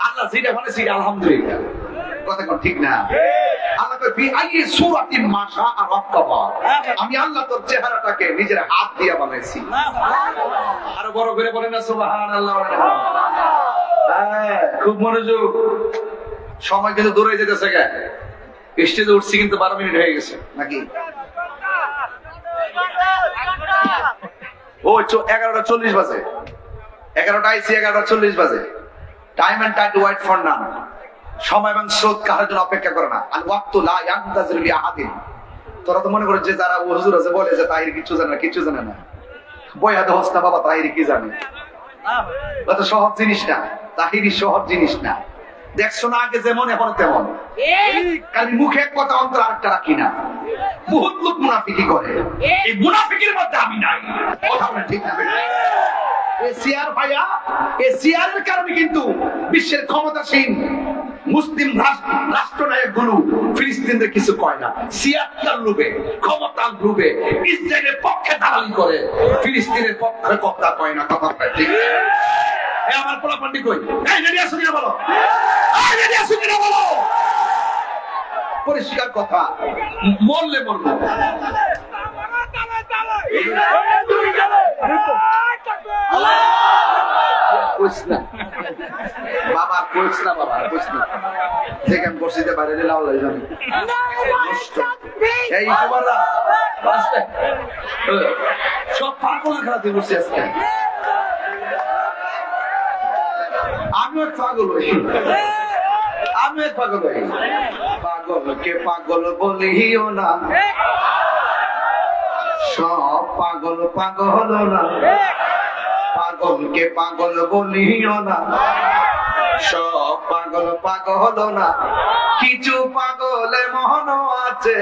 আল্লাহ যেটা বলেছি আলহামদুলিল্লাহ, কথা কোন ঠিক না? আল্লাহ আমি আল্লাহ তোর চেহারাটাকে নিজের হাত দিয়ে বানাইছি। আরো বড় করে বলেন না সুবহানাল্লাহ। খুব মনোযোগ, সময় কিন্তু দৌড়ে যেতেছে। স্টেজে উঠছি কিন্তু 12 মিনিট হয়ে গেছে নাকি? ও 11:40 বাজে, 11টা আইসি 11:40 বাজে। Time and tide wait for none. সময় এবং স্রোত কাহার জন্য অপেক্ষা করে না। আল ওয়াক্তু লা ইয়ানতাজিরু লি আহাদিন। তোরা তো মনে করে যে যারা হুজুর আছে বলে যে তাহির কিছু জানে না, কিছু জানে না। বয়াদ হস্তা বাবা তাহির কি জানে? অত সহজ জিনিস না, তাহিরি সহজ জিনিস না। দেখছো না আগে যেমন এখন তেমন। কারণ মুখে এক কথা অন্তর আরেকটা রাখি না। বহুত লোক মুনাফিকি করে, এই মুনাফিকির মধ্যে আমি নাই। কথা বলে ঠিক না? এশিয়ার ভাইয়া, এশিয়ার কারণে কিন্তু বিশ্বের ক্ষমতাসীন মুসলিম রাষ্ট্রনায়ক গুলো ফিলিস্তিনদের কিছু কয় না। সিয়াটার লোভে, ক্ষমতার লোভে ইসরায়েলের পক্ষে দালালি করে, ফিলিস্তিনের পক্ষে কথা কয় না। কথা ঠিক না? আমার পোলা পান্ডি কই? এই রেডিয়া শুনিয়ে বলো, এই রেডিয়া শুনিয়ে বলো। পরিষ্কার কথা, মরলে মরবো। বাবা কইস না, বাবা কইস না। যেখানে বসিতে বাইরে দিলে আল্লাহ জানে। এই তোমারা সব পাগল খেলাতে বসে আজকে। আমিও পাগল হই, আমিও পাগল হই। পাগলকে পাগল বলিও না, সব পাগল পাগল না। পাগলকে পাগল বলিও না, সব পাগল পাগল না। কিছু পাগলে মহন আছে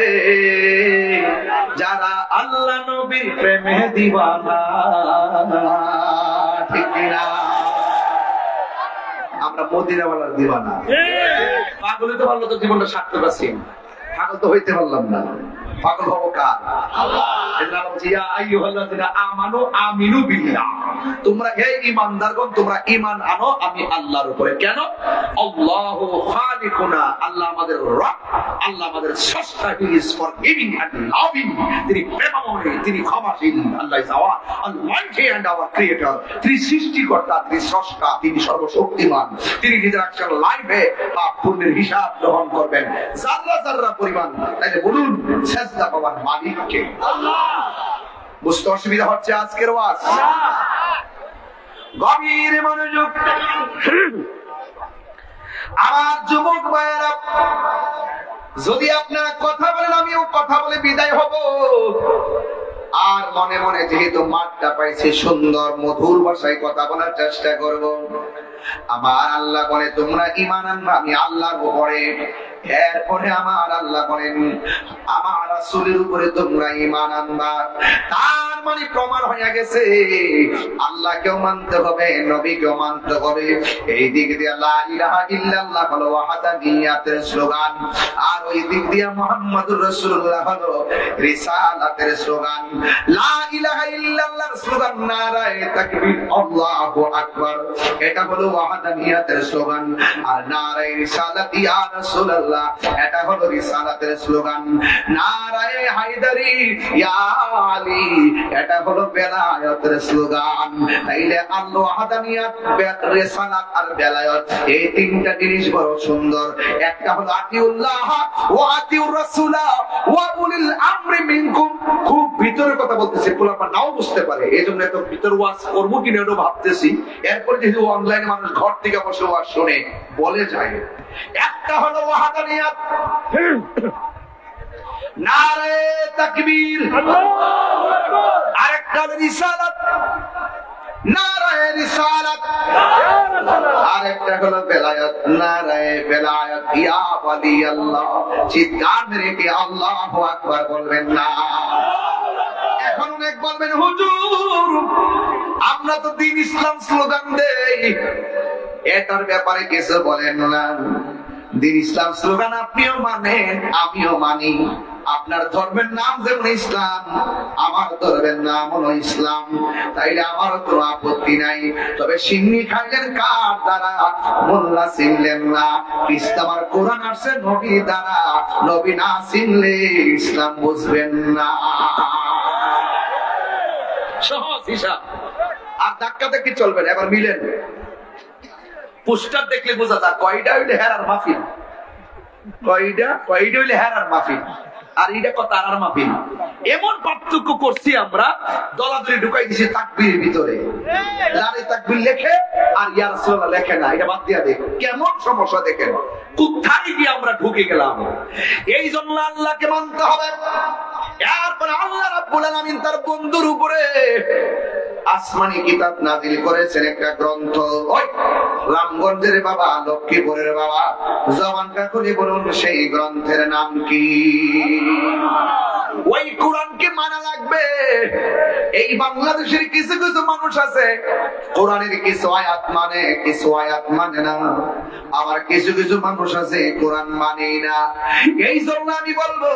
যারা আল্লাহ নবীর প্রেমে দিওয়ানা। ঠিক না? আমরা মদিনাওয়ালার দিওয়ানা। পাগল হইতে পারলো তো জীবনটা সার্থক আছে, পাগল তো হইতে পারলাম না। পাগল হবো কার? তোমরা হে ঈমানদারগণ, তোমরা ঈমান আনো আমি আল্লাহর উপরে। কেন? আল্লাহু খালিকুনা, আল্লাহ আমাদের রব, আল্লাহ আমাদের স্রষ্টা। He is forgiving and loving, তিনি প্রেমময়, তিনি ক্ষমাশীল। Allah is our almighty and our creator. তিনি সৃষ্টিকর্তা, তিনি স্রষ্টা, তিনি সর্বশক্তিমান। তিনি নিজের একজন লাইফে পাপ পুণ্যের হিসাব গ্রহণ করবেন যাররা যাররা পরিমাণ। তাইলে বলুন সেজদা পাওয়ার মালিক কে? আল্লাহ। বুঝতে অসুবিধা হচ্ছে আজকের ওয়াজ? গভীর মনোযোগ। আমার যুবক ভাইয়েরা, যদি আপনারা কথা বলেন আমিও কথা বলে বিদায় হব। আর মনে মনে যেহেতু মাঠটা পাইছে, সুন্দর মধুর ভাষায় কথা বলার চেষ্টা করব। আমার আল্লাহ বলে তোমরা ঈমান আনবা আমি আল্লাহর উপরে। এরপরে আমার আল্লাহ বলেন আমার রাসূলের উপরে তোমরা ঈমান আনবা। তার মানে প্রমাণ হয়ে গেছে আল্লাহকেও মানতে হবে, নবীকেও মানতে হবে। এই দিক দিয়ে লা ইলাহা ইল্লাল্লাহ হলো ওয়াহদানিয়াতের স্লোগান, আর ওই দিক দিয়ে মুহাম্মাদুর রাসূলুল্লাহ হলো রিসালাতের স্লোগান। লা ইলাহা ইল্লাল্লাহর স্লোগান নারায়ে তাকবীর, আল্লাহু আকবার, এটা হলো ওয়াহদানিয়াতের স্লোগান। আর নারায়ে রিসালাত ইয়া রাসূলুল্লাহ, এটা হলো রিসালাতের স্লোগান। নারায়ে হায়দারি ইয়া আলী, এটা হলো বেলায়েতের স্লোগান। তাইলে আল্লাহ ওয়াহদানিয়াত, রিসালাত আর বেলায়েত, এই তিনটা জিনিস বড় সুন্দর। একটা হলো আতিউল্লাহ ওয়া আতিউর রাসূলা ওয়া উলিল আমরি মিনকুম। খুব ভিতরের কথা বলতেছি, পোলাপা নাও বুঝতে পারে, এইজন্য এত ভিতর ওয়াজ করব কিনা এটা ভাবতেছি। এরপর যেহেতু অনলাইনে মানুষ ঘর থেকে বসে ওয়াজ শুনে বলে যায়। একটা হলো ওয়াহদানিয়াত, নারায়ে তাকবীর, আল্লাহু আকবার। আরেকটা হলো রিসালাত। নারায়ে রিসালাত, আরেকটা হলো বেলায়াত, নারায়ে বেলায়াত, ইয়া ওয়ালি আল্লাহ। চিৎকার মেরে কি আল্লাহু আকবার বলবেন না? এখন অনেক বলবেন হুজুর আমরা তো দ্বীন ইসলাম স্লোগান দেই, এটার ব্যাপারে কিছু বলেন না। দ্বীন ইসলাম স্লোগান আপনিও মানেন আমিও মানি, আপনার ধর্মের নাম যেমন ইসলাম আমার ধর্মের নাম হলো ইসলাম, তাইলে আমার কোনো আপত্তি নাই। তবে সিন্নি খাইলেন কার দ্বারা? মোল্লা চিনলেন না। ইসলাম আর কোরআন আসছে নবী দ্বারা, নবী না চিনলে ইসলাম বুঝবেন না। সহজ হিসাব, আর ধাক্কা দেখে চলবেন। এবার মিলেন, পোস্টার দেখলে বোঝা যায় কয়টা হইলে হেরার মাহফিল, কয়টা হইলে হেরার মাহফিল, আর এটা কত আর মাহফিল। এমন পার্থক্য করছি আমরা, দলাদলি ঢুকাই দিছি তাকবীরের ভিতরে। লারে তাকবীর লেখে আর ইয়া রাসূলুল্লাহ লেখে না, এটা বাদ দিয়া দেখো কেমন সমস্যা। দেখেন কোথায় গিয়ে আমরা ঢুকে গেলাম। এই জন্য আল্লাহকে মানতে হবে। এরপরে আল্লাহ রাব্বুল আলামিন তার বন্ধুর উপরে আসমানি কিতাব নাজিল করেছেন, একটা গ্রন্থ। ওই রামগঞ্জের বাবা, লক্ষ্মীপুরের বাবা, জবানটা খুলে বলুন সেই গ্রন্থের নাম কি? ওই কোরআনকে মানা লাগবে। এই বাংলাদেশের কিছু কিছু মানুষ আছে কোরআনের কিছু আয়াত মানে, কিছু আয়াত মানে না। আবার কিছু কিছু মানুষ আছে কোরআন মানেই না। এই জন্য আমি বলবো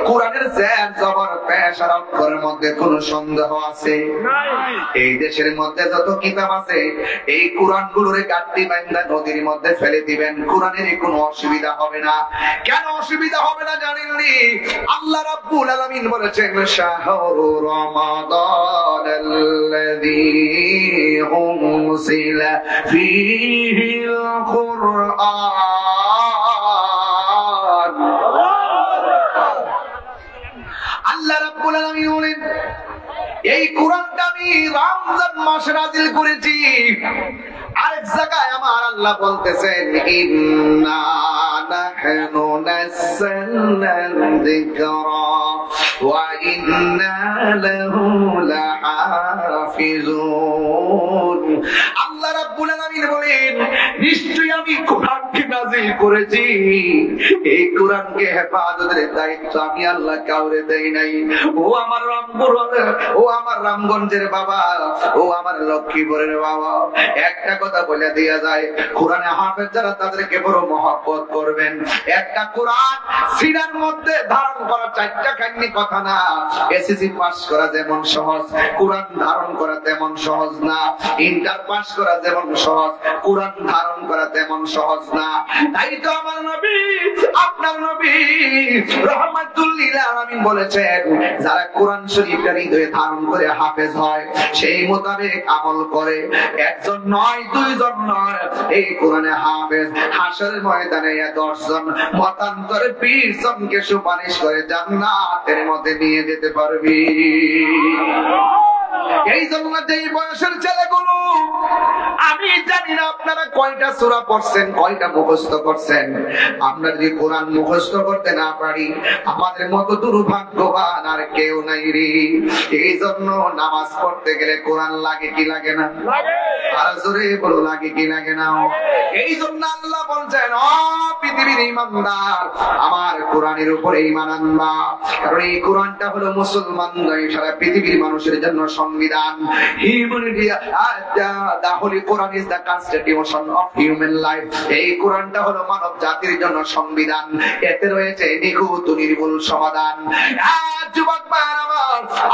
কোরআনের জের জবর পেশ আর অক্ষরের মধ্যে কোনো সন্দেহ আছে? এই দেশের মধ্যে যত কিতাব আছে এই কোরআন গুলোর গাঁটটি বাইন্দা নদীর মধ্যে ফেলে দিবেন, কোরআনের কোনো অসুবিধা হবে না। কেন অসুবিধা হবে না জানেননি? আল্লাহ রাব্বুল আলামিন বলেছেন শাহরু রমাদানাল্লাযী উনজিলা ফীহিল কুরআন। আল্লাহ রাব্বুল আলামিন বলেন এই কোরআনটা আমি রমজান মাসে নাযিল করেছি। আরেক জায়গায় আমার আল্লাহ বলতেছেন ইন্না নাহনু নাযালনা যিকরা ওয়া ইন্না লাহু লাহাফিজুন। আল্লাহ রাব্বুল আলামিন বলেন নিশ্চয়ই আমি কোরআনকে নাযিল করেছি, এই কোরআনকে হেফাজতের দায়িত্ব আমি আল্লাহ কাউরে দেই নাই। ও আমার রামপুর, ও আমার রামগঞ্জের বাবা, ও আমার লক্ষ্মীপুরের বাবা, একটা কথা বলে দিয়া যায়, কোরআনে হাফেজ যারা তাদেরকে বড় মহব্বত করবেন। একটা কোরআন সিনার মধ্যে ধারণ করা চারটা খান্নি কথা না। এসএসসি পাস করা যেমন সহজ, কোরআন ধারণ করা তেমন সহজ না। ইন্টার পাস করা যেমন সহজ, কোরআন ধারণ করা তেমন সহজ না। তাই তো আমার নবী, আপনার নবী রাহমাতুল লিল আলামিন বলেছেন যারা কোরআন শরীফের হৃদয়ে ধারণ করে হাফেজ হয়, সেই মোতাবেক আমল করে, একজন নয় দুইজন নয়, এই কোরআনে হাফেজ হাসরের ময়দানে 10 জন মতান্তরে 20 জনকে সুপারিশ করে জান্নাতের মধ্যে নিয়ে যেতে পারবি। এই জন্য যেই বয়সের ছেলেগুলো, আমি জানি না আপনারা কয়টা সূরা পড়ছেন, কয়টা মুখস্থ করছেন। আমরা যদি কোরআন মুখস্থ করতে না পারি আমাদের মতো দুর্ভাগ্যবান আর কেউ নাই রে। এই জন্য নামাজ পড়তে গেলে কোরআন লাগে কি লাগে না? আর জোরে বলো লাগে কি লাগে না? এই জন্য আল্লাহ বলছেন ও পৃথিবীর ঈমানদার আমার কোরআনের উপরে ঈমান আনবা, কারণ এই কোরআনটা হলো মুসলমানদের সারা পৃথিবীর মানুষের জন্য সংবিধান। Humanity, the Holy Quran is the constitution of human life. এই কোরআনটা হলো মানব জাতির জন্য সংবিধান, এতে রয়েছে নিখুঁত নির্ভুল সমাধান। যুবক ভাইরা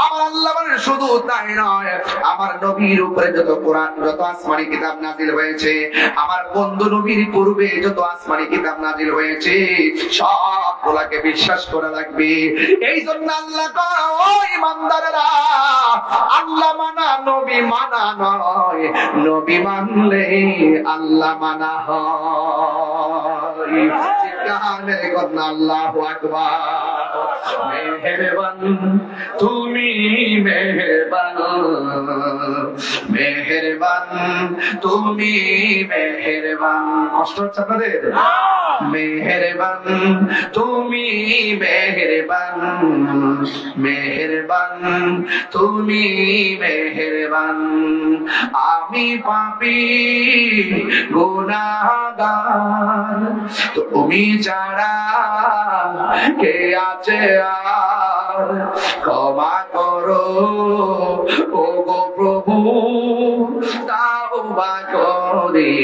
আমার আল্লাহ বলেন শুধু তাই নয়, আমার নবীর উপরে যত কোরআন, যত আসমানি কিতাব নাজিল হয়েছে, আমার বন্ধু নবীর পূর্বে যত আসমানি কিতাব নাজিল হয়েছে, সবগুলাকে বিশ্বাস করা লাগবে। এই জন্য আল্লাহ কয় ও ঈমানদারেরা, আল্লাহ মানা নবী মানা নয়, নবী মানলে আল্লাহ মানা হয়। আল্লাহু আকবার। মেহেরবান তুমি মেহেরবান, মেহেরবান তুমি মেহেরবান। কষ্ট হচ্ছে আপনাদের? মেহেরবান তুমি মেহেরবান, মেহেরবান তুমি মেহেরবান। আমি পাপী গুনাহগার, তুমি ছাড়া কে আছে আর? ক্ষমা করো ও গো প্রভু, তাওবা করি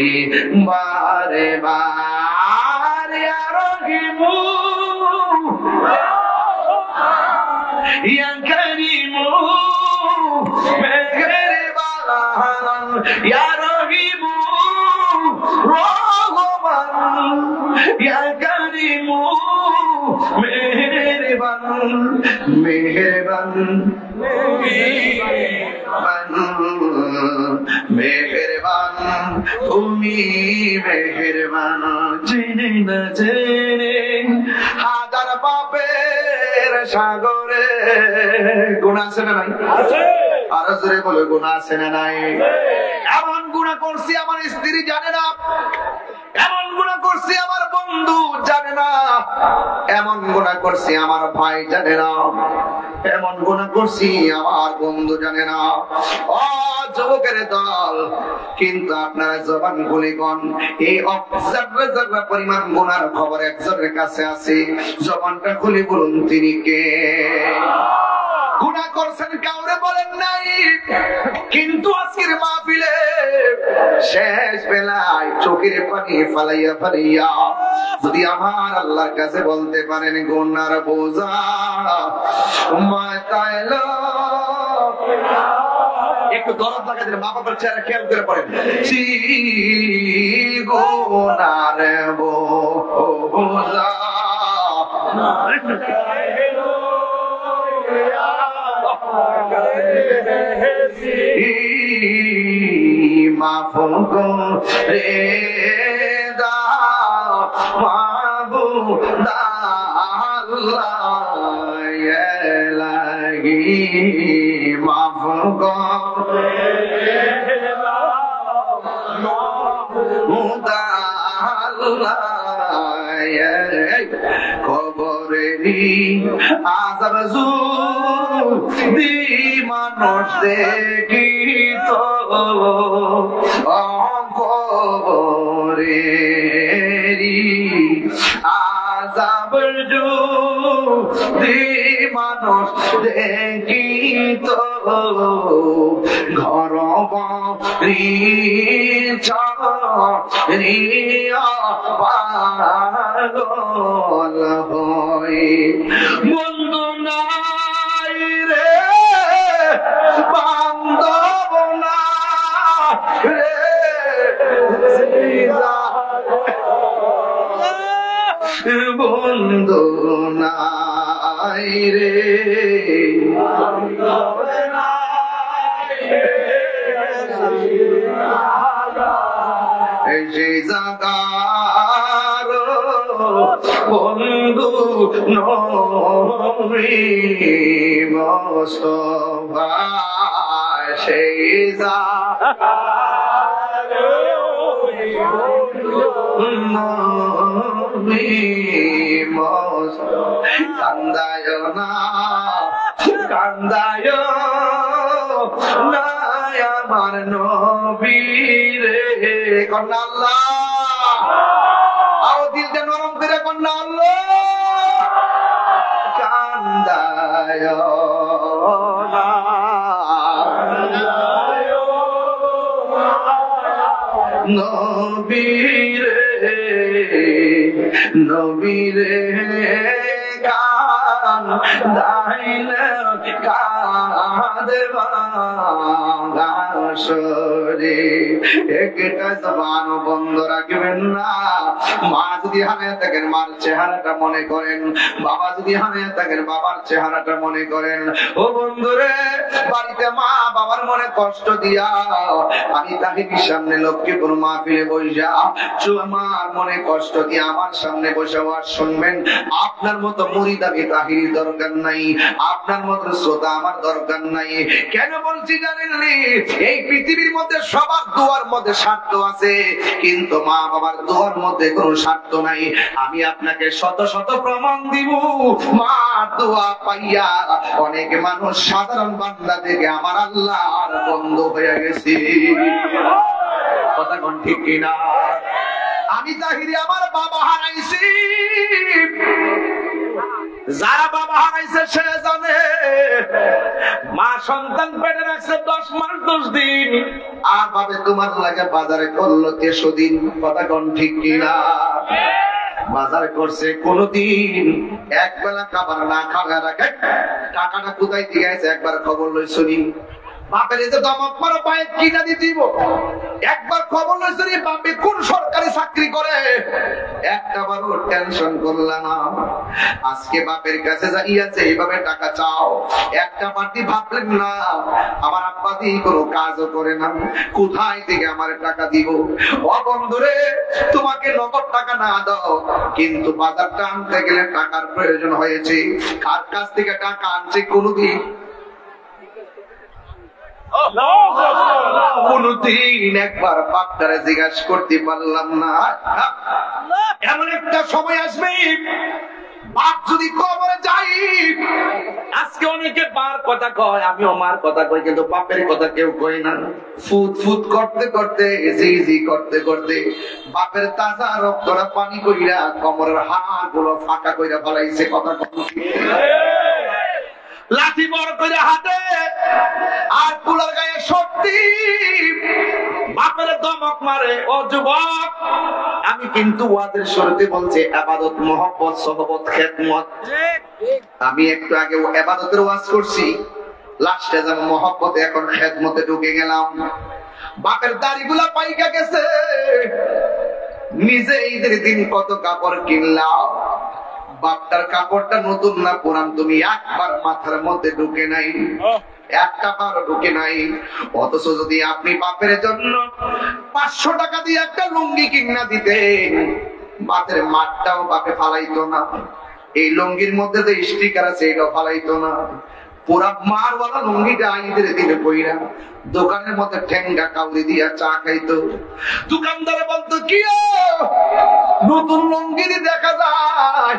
বারে বার। ইয়া রহিমু ইয়া কারিমু মেহেরবান, ইয়া রহিমু রহমান, ইয়া কারিমু মেহেরবান, মেহেরবান মেহেরবান তুমি মেহেরবান। জেনে না জেনে হাজার পাপের সাগরে গুনাহ আছে না নাই? আরো জোরে বলে গুনাহ আছে না নাই? এমন গুনাহ করছি আমার স্ত্রী জানে না, এমন গুনাহ করছি আমার বন্ধু জানে না, এমন গুনাহ করছি আমার ভাই জানে না, এমন গুনাহ করছি আমার বন্ধু জানে না। ও যুবকের দল, কিন্তু আপনারা জবান খুলে কোন এই অবজারভেশন পরিমাণ গুনার খবর একজনের কাছে আছে, জবানটা খুলে বলুন তিনি কে? গুনাহ করছেন কাউরে বলেন নাই, কিন্তু আজকের মাহফিলে শেষ বেলায় চোখের পানি ফালাইয়া ফালাইয়া যদি আমার আল্লাহর কাছে বলতে পারেন গুনার বোঝা মাথায় এলো, একটু দরদ লাগা দিলে মা বাবার চেহারা খেয়াল করে পড়েন, গুনার বোঝা মাফ করে দাও মাবুদ আল্লাহ লাগি, মাফ করে দাও মাবুদ আল্লাহ। কবরেরই আযাব যদি মানুষ দেখিত, কবরেরই আযাব যদি মানুষ দেখিত, ঘর বাড়ি ছাড়িয়া পাগল হয়ে বন্ধু নাই রে বান্ধব না রে, বন্ধু নাই রে বান্ধব নাই রে, সেই জাগার বন্ধু নবী মুস্তাফা, সেই জাগার নবী মুস্তাফা। কান্দায় না কান্দায় না আমার নবী রে, কন্যা আল্লাহ আরো দিলটা নরম করে কন্যা আল্লাহ, কান্দায় না নবী রে, নবী রে কান্দাইলে একটা জবান বন্ধ রাখবেন না। মা যদি হারিয়ে থাকেন মার চেহারাটা মনে করেন, বাবা যদি হারিয়ে থাকেন বাবার চেহারাটা মনে করেন। ও বন্ধুরে, বাড়িতে মা বাবার মনে কষ্ট দিয়া আমি তাহিরির সামনে লক্ষ্মীপুর মাহফিলে বইসা মার মনে কষ্ট দিয়ে আমার সামনে বসে ওয়াজ শুনবেন। আপনার মতো মুরিদ আমি তাহিরির দরকার নাই, আপনার মতো শ্রোতা আমার দরকার নাই। কেন বলছি জানেন? এই পৃথিবীর মধ্যে সবার দোয়ার মধ্যে স্বার্থ আছে, কিন্তু মা বাবার দোয়ার মধ্যে কোনো স্বার্থ নাই। আমি আপনাকে শত শত প্রমাণ দিব। মা দোয়া পাইয়া অনেক মানুষ সাধারণ বান্দা থেকে আমার আল্লাহর বন্ধু হয়ে গেছে। কথা কোন ঠিক কিনা? আমি তাহিরি আমার বাবা হারাইছি, যারা বাবা হারাইছে সে জানে। মা সন্তান পেটে রাখছে 10 মাস 10 দিন, আর ভাবে তোমার লাগে বাজারে করলো 13 দিন। কথা কোন ঠিক কিনা? বাজার করছে কোনদিন একবেলা খাবার না খাওয়া রাখে, টাকাটা কোথায় দিয়ে গেছে একবার খবর লই শুনি। বাপের এই যে দমক মারো পায়ে কিনা দিব, একবার খবর লই শুনি বাপে কোন সরকারি চাকরি করে, একটা বারও টেনশন করলা না। আজকে বাপের কাছে যাইয়াছে এইভাবে টাকা চাও, একটা পার্টি ভাবলেন না আমার আব্বা দিয়ে কোনো কাজও করে না, কোথায় থেকে আমার টাকা দিব? ও বন্ধুরে, তোমাকে নগদ টাকা না দাও, কিন্তু বাজারটা আনতে গেলে টাকার প্রয়োজন হয়েছে। কার কাছ থেকে টাকা আনছে কোনদিন কোনদিন একবার বাপটারে জিজ্ঞাসা করতে পারলাম না। এমন একটা সময় আসবে বাপ যদি কবরে যাই, আজকে অনেকে মার কথা কয়, আমিও মার কথা কই, কিন্তু বাপের কথা কেউ কয় না। ফুট ফুট করতে করতে জি জি করতে করতে বাপের তাজা রক্তটা পানি কইরা কোমরের হাড় গুলো ফাঁকা কইরা ফলাইছে। কথা লাঠি বড় করে হাতে আর কুলার গায়ে শক্তি, বাপের দমক মারে। ও যুবক, আমি কিন্তু ওয়াদের শুরুতে বলছি ইবাদত, মহব্বত, সহবত, খেদমত। আমি একটু আগে ইবাদতের ওয়াজ করছি, লাস্টে যেন মহব্বতে, এখন খেদমতে ঢুকে গেলাম। বাপের দাড়িগুলা পাইকা গেছে, নিজে ঈদের দিন কত কাপড় কিনলাম, বাপটার কাপড়টা নতুন না পুরান তুমি একবার মাথার মধ্যে ঢুকে নাই, একটা বার ঢুকে নাই। অথচ যদি আপনি বাপের জন্য 500 টাকা দিয়ে একটা লুঙ্গি কিনা দিতেন, বাপের মাঠটাও বাপে ফালাইতো না, এই লুঙ্গির মধ্যে যে স্টিকার আছে এটাও ফালাইতো না। পুরা মারওয়ালা লুঙ্গিটা ঈদের দিনে পইরা দোকানের মধ্যে ঠেঙ্গা কাউরি দিয়া চা খাইতো। দোকানদারে বলতো কি নতুন লুঙ্গি দেখা যায়,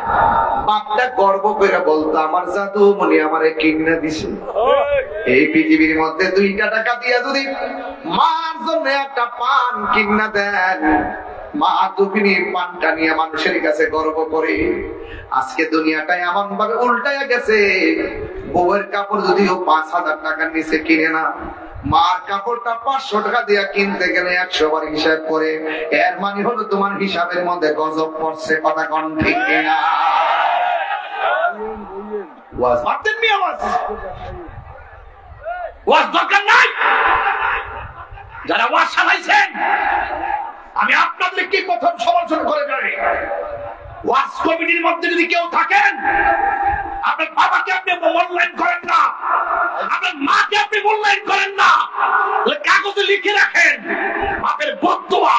বাপটা গর্ব করে বলতো আমার জাদু মনি আমারে কিনা দিছে। এই পৃথিবীর মধ্যে 2 টাকা দিয়া যদি মার জন্য একটা পান কিনা দেন, মা দুপিনি পানটা নিয়ে মানুষের কাছে গর্ব করে। আজকে দুনিয়াটাই এমন ভাবে উল্টায়া গেছে, বউয়ের কাপড় যদিও 5000 টাকার নিচে কিনে না, মার কাপড়টা 500 টাকা দিয়ে কিনতে গেলে 100 বার হিসাব করে। এর মানে হলো তোমার হিসাবের মধ্যে গজব পড়ছে। কথা কোন ঠিক কিনা? ওয়াজ মারতেন মি আওয়াজ, ওয়াজ দরকার নাই। যারা ওয়াজ চালাইছেন আমি আপনাদেরকে প্রথম সমালোচনা করে যাই। ওয়াজ কমিটির মধ্যে যদি কেউ থাকেন, আপনার বাবাকে আপনি মূল্যায়ন করেন না, আপনার মাকে আপনি মূল্যায়ন করেন না, কাগজে লিখে রাখেন বাপের বদদুয়া,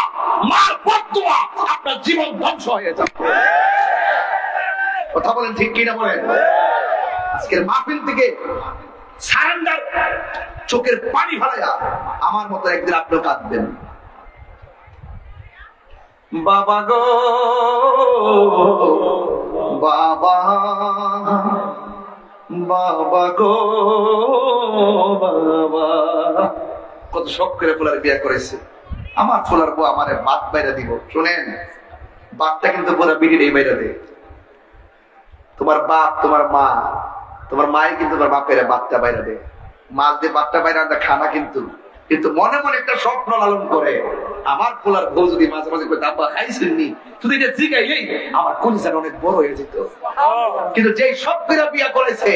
মার বদদুয়া, আপনার জীবন ধ্বংস হয়ে যাবে। কথা বলেন ঠিক কিনা বলেন? আজকের মাহফিল থেকে সারেন্ডার, চোখের পানি ফেলাইয়া আমার মতো একদিন আপনি কাঁদবেন। বাবা গো বাবা, বাবা গো বাবা, কত শখ করে ফুলার বিয়ে করেছে। আমার ফুলার বউ আমারে বাদ বাইরা দিব। শুনেন, বাপটা কিন্তু পুরো বিড়ির এই বাইরা দেয়। তোমার বাপ, তোমার মা, তোমার মাই কিন্তু তোমার বাপের বাপটা বাইরা দেয়। মাছ দিয়ে বাপটা বাইরা খানা, কিন্তু কিন্তু মনে মনে একটা স্বপ্ন লালন করে, আমার পোলার বউ যদি মাঝে মাঝে দাব্বা খাইছেননি, যদি এটা জিগাইলেই আমার কলিজাটা অনেক বড় হয়ে যেত। কিন্তু যেই সব বিয়া করেছে,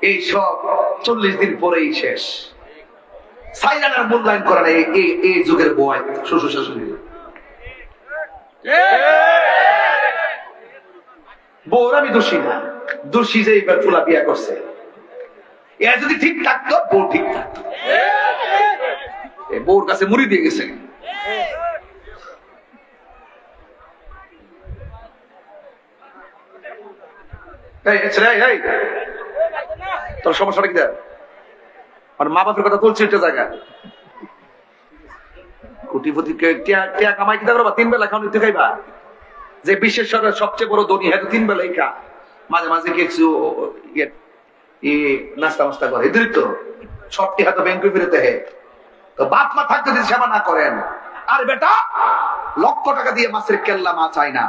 এই সব 40 দিন পরেই শেষ। সাইরানের মূল্যায়ন করে না এই যুগের বয় শ্বশুর শাশুড়ি। বউর আমি দোষী না, দোষী যে এবার ফুলা বিয়া করছে। এর যদি ঠিক থাকতো বউ ঠিক থাকতো। বউর কাছে মুড়ি দিয়ে গেছে। তোর সমস্যাটা কি? আর মা বাপের কথা বলছি একটা জায়গা কোটিপতি কামাই কিনা করবা, 3 বেলা খাওয়া খাইবা। যে বিশ্বের সবচেয়ে বড় ধনী হ্যাঁ 3 বেলাই খা, মাঝে মাঝে কিছু নাস্তা মাস্তা করে, এদের তো সবটি হয়তো ব্যাংকে ফিরতে হে। তো বাপ মা থাকতে যদি সেবা না করেন, আর বেটা লক্ষ টাকা দিয়ে মাছের কেল্লা মা চাই না,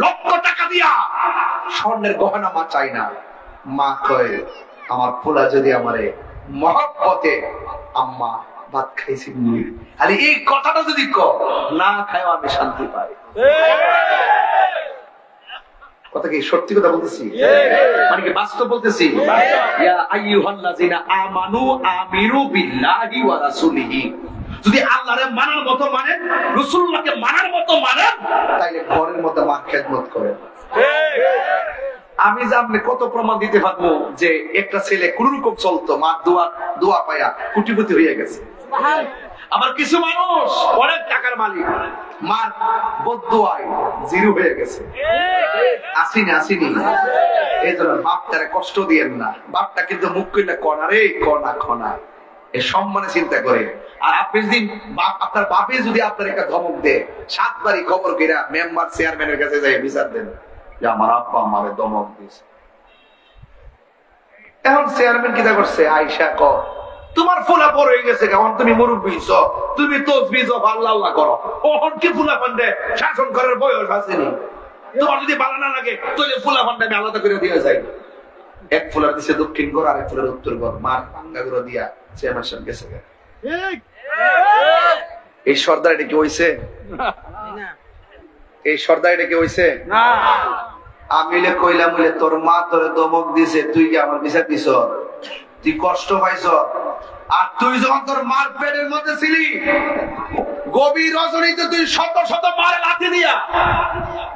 লক্ষ টাকা দিয়া স্বর্ণের গহনা মা চাই না। মা কয় আমার ফুলা যদি আমারে মহব্বতে আম্মা ভাত খাইছি, আর এই কথাটা যদি না খায় আমি শান্তি পাই। কথা কি সত্যি কথা বলতেছি? মানে কি বাস্তব বলতেছি? ইয়া আইয়ুহাল্লাযিনা আমানু আমিনু বিল্লাহি ওয়া রাসূলিহি, যদি আল্লাহরে মানার মতো মানেন, রাসূলুল্লাহকে মানার মতো মানেন, তাইলে ঘরের মধ্যে মা খেদমত করেন। আমি যে আপনি কত প্রমাণ দিতে পারবো যে একটা ছেলে কোন রকম চলতো, মা দোয়া পায়া কোটিপতি হয়ে গেছে। আবার কিছু মানুষ অনেক টাকার মালিক, মার বদদোয়ায় জিরো হয়ে গেছে। আসিনি এই জন্য বাপটারে কষ্ট দিয়েন না। বাপটা কিন্তু মুখ করলে কনা রে কনা এ সম্মানে চিন্তা করে। আর আপনি যদি আপনার বাপে যদি আপনার একটা ধমক দেয়, 7 বারই খবর কেরা মেম্বার চেয়ারম্যানের কাছে যাই বিচার দেন যে আমার আব্বা আমারে ধমক দিয়েছে। এখন চেয়ারম্যান কিটা করছে, আইসা ক তোমার ফুলা বড় হয়ে গেছে, এখন তুমি মুরব্বী, তুমি তসবিহ জপ আল্লাহ আল্লাহ করো, ওহন কি ফুলা ফান্ডে শাসন করার বয়স আসেনি। তোমার যদি ভালো না লাগে তাহলে ফুলা ফান্ডে আমি আলাদা করে দিয়ে যাই। এক ফুলার দিছে দক্ষিণ ঘর, আরেক ফুলার উত্তর ঘর, মার পাঙ্গা করে দিয়া চেয়ারম্যান সাহেব গেছে। এই সর্দার এটা কি হইছে? এই সর্দার এটা কি হইছে? আমি কইলাম তোর মা তোরে দমক দিছে, তুই কি আমার বিচার দিছ? তুই কষ্ট পাইছ? আর তুই যখন তোর মার পেটের মধ্যে ছিলি, গভীর রজনীতে তুই শত শত মার লাথি দিয়া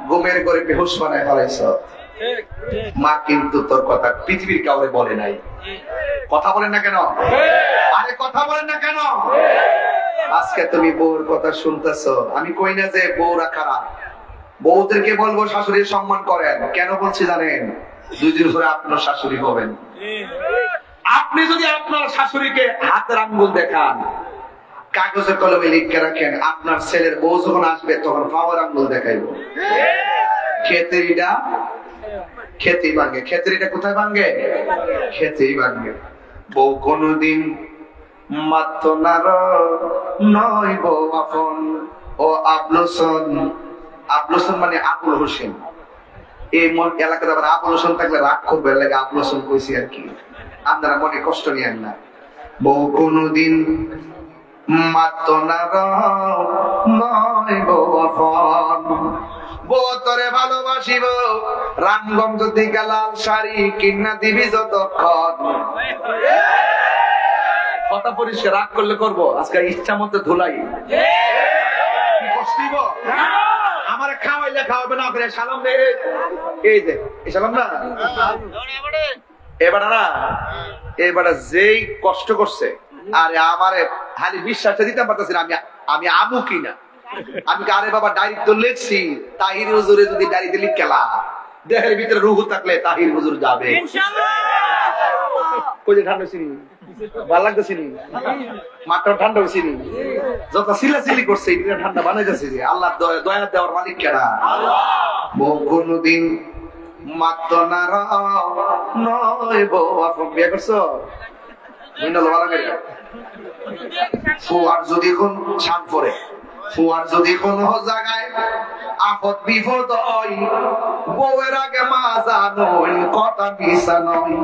ঘুমের করে বেহুশ বানায় ফেলাইছ। মা কিন্তু তোর কথা পৃথিবীর কাউরে বলে নাই। কথা বলেন না কেন? আরে কথা বলেন না কেন? আজকে তুমি বউর কথা শুনতেছ। আমি কই না যে বউরা খারাপ, বউদেরকে বলবো শাশুড়ির সম্মান করেন। কেন বলছি জানেন? 2 দিন পরে আপনার শাশুড়ি হবেন। আপনি যদি আপনার শাশুড়িকে হাতের আঙ্গুল দেখান, কাগজের কলমে লিখে রাখেন, আপনার ছেলের বউ যখন আসবে তখন পাওয়ার আঙ্গুল দেখাইব। খেতেই ভাঙ্গে। খেতেরিটা কোথায় ভাঙ্গে? খেতেই ভাঙ্গে। বউ কোনদিন মাত্র নার নয় বউ আপন। ও আবলুসন, আবলুসন মানে আবুল হোসেন। এই এলাকাতে আবার আবুল হোসেন থাকলে রাগ করবে, লাগে আবুল হোসেন কইছি আর কি, আপনারা মনে কষ্ট নিয়েন না। বউ কোনদিন মাত্র নার নয় বউ আপন। বউ তোরে ভালোবাসিব, রামগঞ্জ দিকে লাল শাড়ি কিনা দিবি যতক্ষণ। কথা পরিষ্কার, রাগ করলে করবো, আজকে ইচ্ছা মতো ধুলাই। আমার খাওয়াইলে খাওয়াবে না, সালাম দে, এই দে সালাম না। এবার যেই কষ্ট করছে, আরে আমারে খালি বিশ্বাসটা দিতে পারতেছি না আমি আবু কিনা। আমি আরে বাবা ডায়েরি তো লিখছি, তাহির হুজুরে যদি ডায়েরিতে লিখলা, দেহের ভিতরে রুহু থাকলে তাহির হুজুর যাবে। ঠান্ডা চিনি ভাল লাগতেছি, মাঠটা ঠান্ডা হয়েছি, যত সিলাসিলি করছে ঠান্ডা বানাইতেছি। আল্লাহ দয়া দেওয়ার মালিক কেনা। বউ কোনদিন মাত্র না নয় বউ আপন। বিয়ে করছো? ফুয়ার যদি কোন ছাদ পরে, ফুয়ার যদি কোন জায়গায় আপদ বিপদ হয়, বউয়ের আগে মা জানোই কথা মিশা নয়।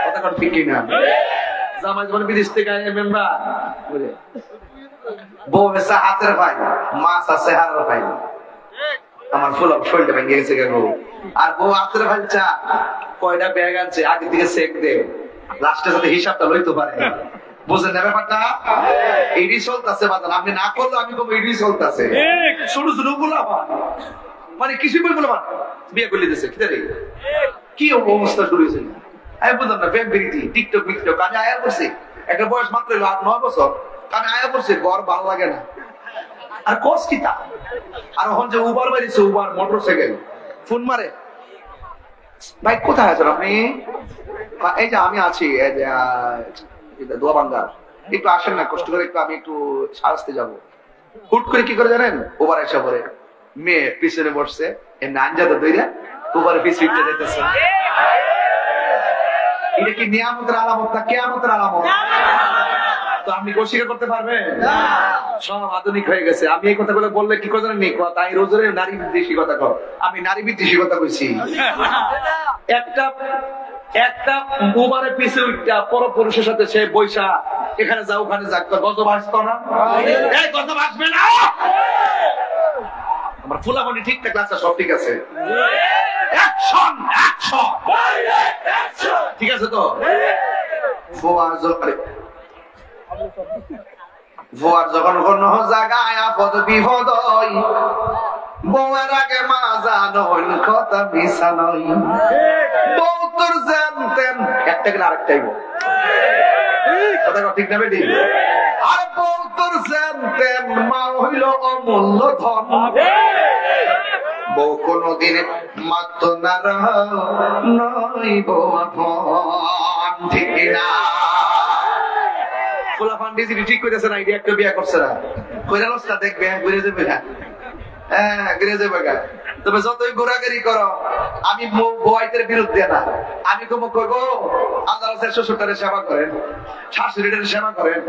কথা কন ঠিক কিনা? জামাই যখন বিদেশ থেকে মেম্বার বউ বেসা হাতের ভাই, মাছ আছে হাতের ভাই। আমার ফুল শরীরটা ভেঙে গেছে গো। আর বউ হাতের ভাই চা কয়টা ব্যাগ আনছে আগে থেকে চেক দে, লাস্টে যাতে হিসাবটা লইতে পারে। বুঝলেন না ব্যাপারটা? এডি চলতেছে বাজান, আপনি না করলে আমি বলবো এডি চলতেছে। ছোট ছোট গোলাপান মানে কিছুই বলবো না, বিয়ে করে দিতেছে কি অবস্থা শুরু হয়েছে। আমি বুঝলাম না, ব্যাগ বেরিয়েছি টিকটক মিকটক আমি আয়া করছি, একটা বয়স মাত্র 8-9 বছর আমি আয়া করছি, ঘর ভালো লাগে না আর কস কি তা। আর এখন যে উবার বাড়িছে, উবার মোটরসাইকেল ফোন মারে, ভাই কোথায় আছেন আপনি? এই যে আমি আছি দোয়াবাঙ্গা, একটু আসেন না কষ্ট করে, একটু আমি একটু সাজতে যাবো। হুট করে কি করে জানেন, ওবার এসে পরে মেয়ে পিছনে বসছে, নানজাদা দইরা ওবার পিছনে যেতেছে। এটা কি নিয়ামতের আলামত না কিয়ামতের আলামত? তো আপনি অস্বীকার করতে পারবেন? সব আধুনিক হয়ে গেছে। আমি এই কথাগুলো বললে কি কথা নেই, তাই রোজরে নারী বিদ্বেষী কথা কর, আমি নারী বিদ্বেষী কথা কইছি। একটা উবারে পিছে উঠটা পর পুরুষের সাথে সে বৈশা এখানে যা ওখানে যাক, গত বাসতো না, এই গত বাসবে না। আমার ফুলামণি ঠিকঠাক আছে, সব ঠিক আছে, অ্যাকশন অ্যাকশন ঠিক আছে তো। ভুয়ার যখন কোন জায়গায় আপদ বিপদ বউয়ের আগে মাজা নয়, কথা মিশা নয়, বউ তোর জানতেন একটা গেলে আরেকটাই কথা ঠিক না বেটি? আর বউ তোর জানতেন মা হইল অমূল্য ধন, বউ কোনদিন মাত্র না নয় বউ আপন, ঠিক না? ঠিক করেছে না, একটা বিয়ে করছে না, কইরা দেখবে ঘুরে যাবে না, হ্যাঁ ঘুরে যাবে গা। তবে যতই ঘোরাঘুরি করো, আমি বউয়ের বিরুদ্ধে না, আমি কইবো আল্লাহ শ্বশুরটারে সেবা করেন, শাশুড়িটারে সেবা করেন,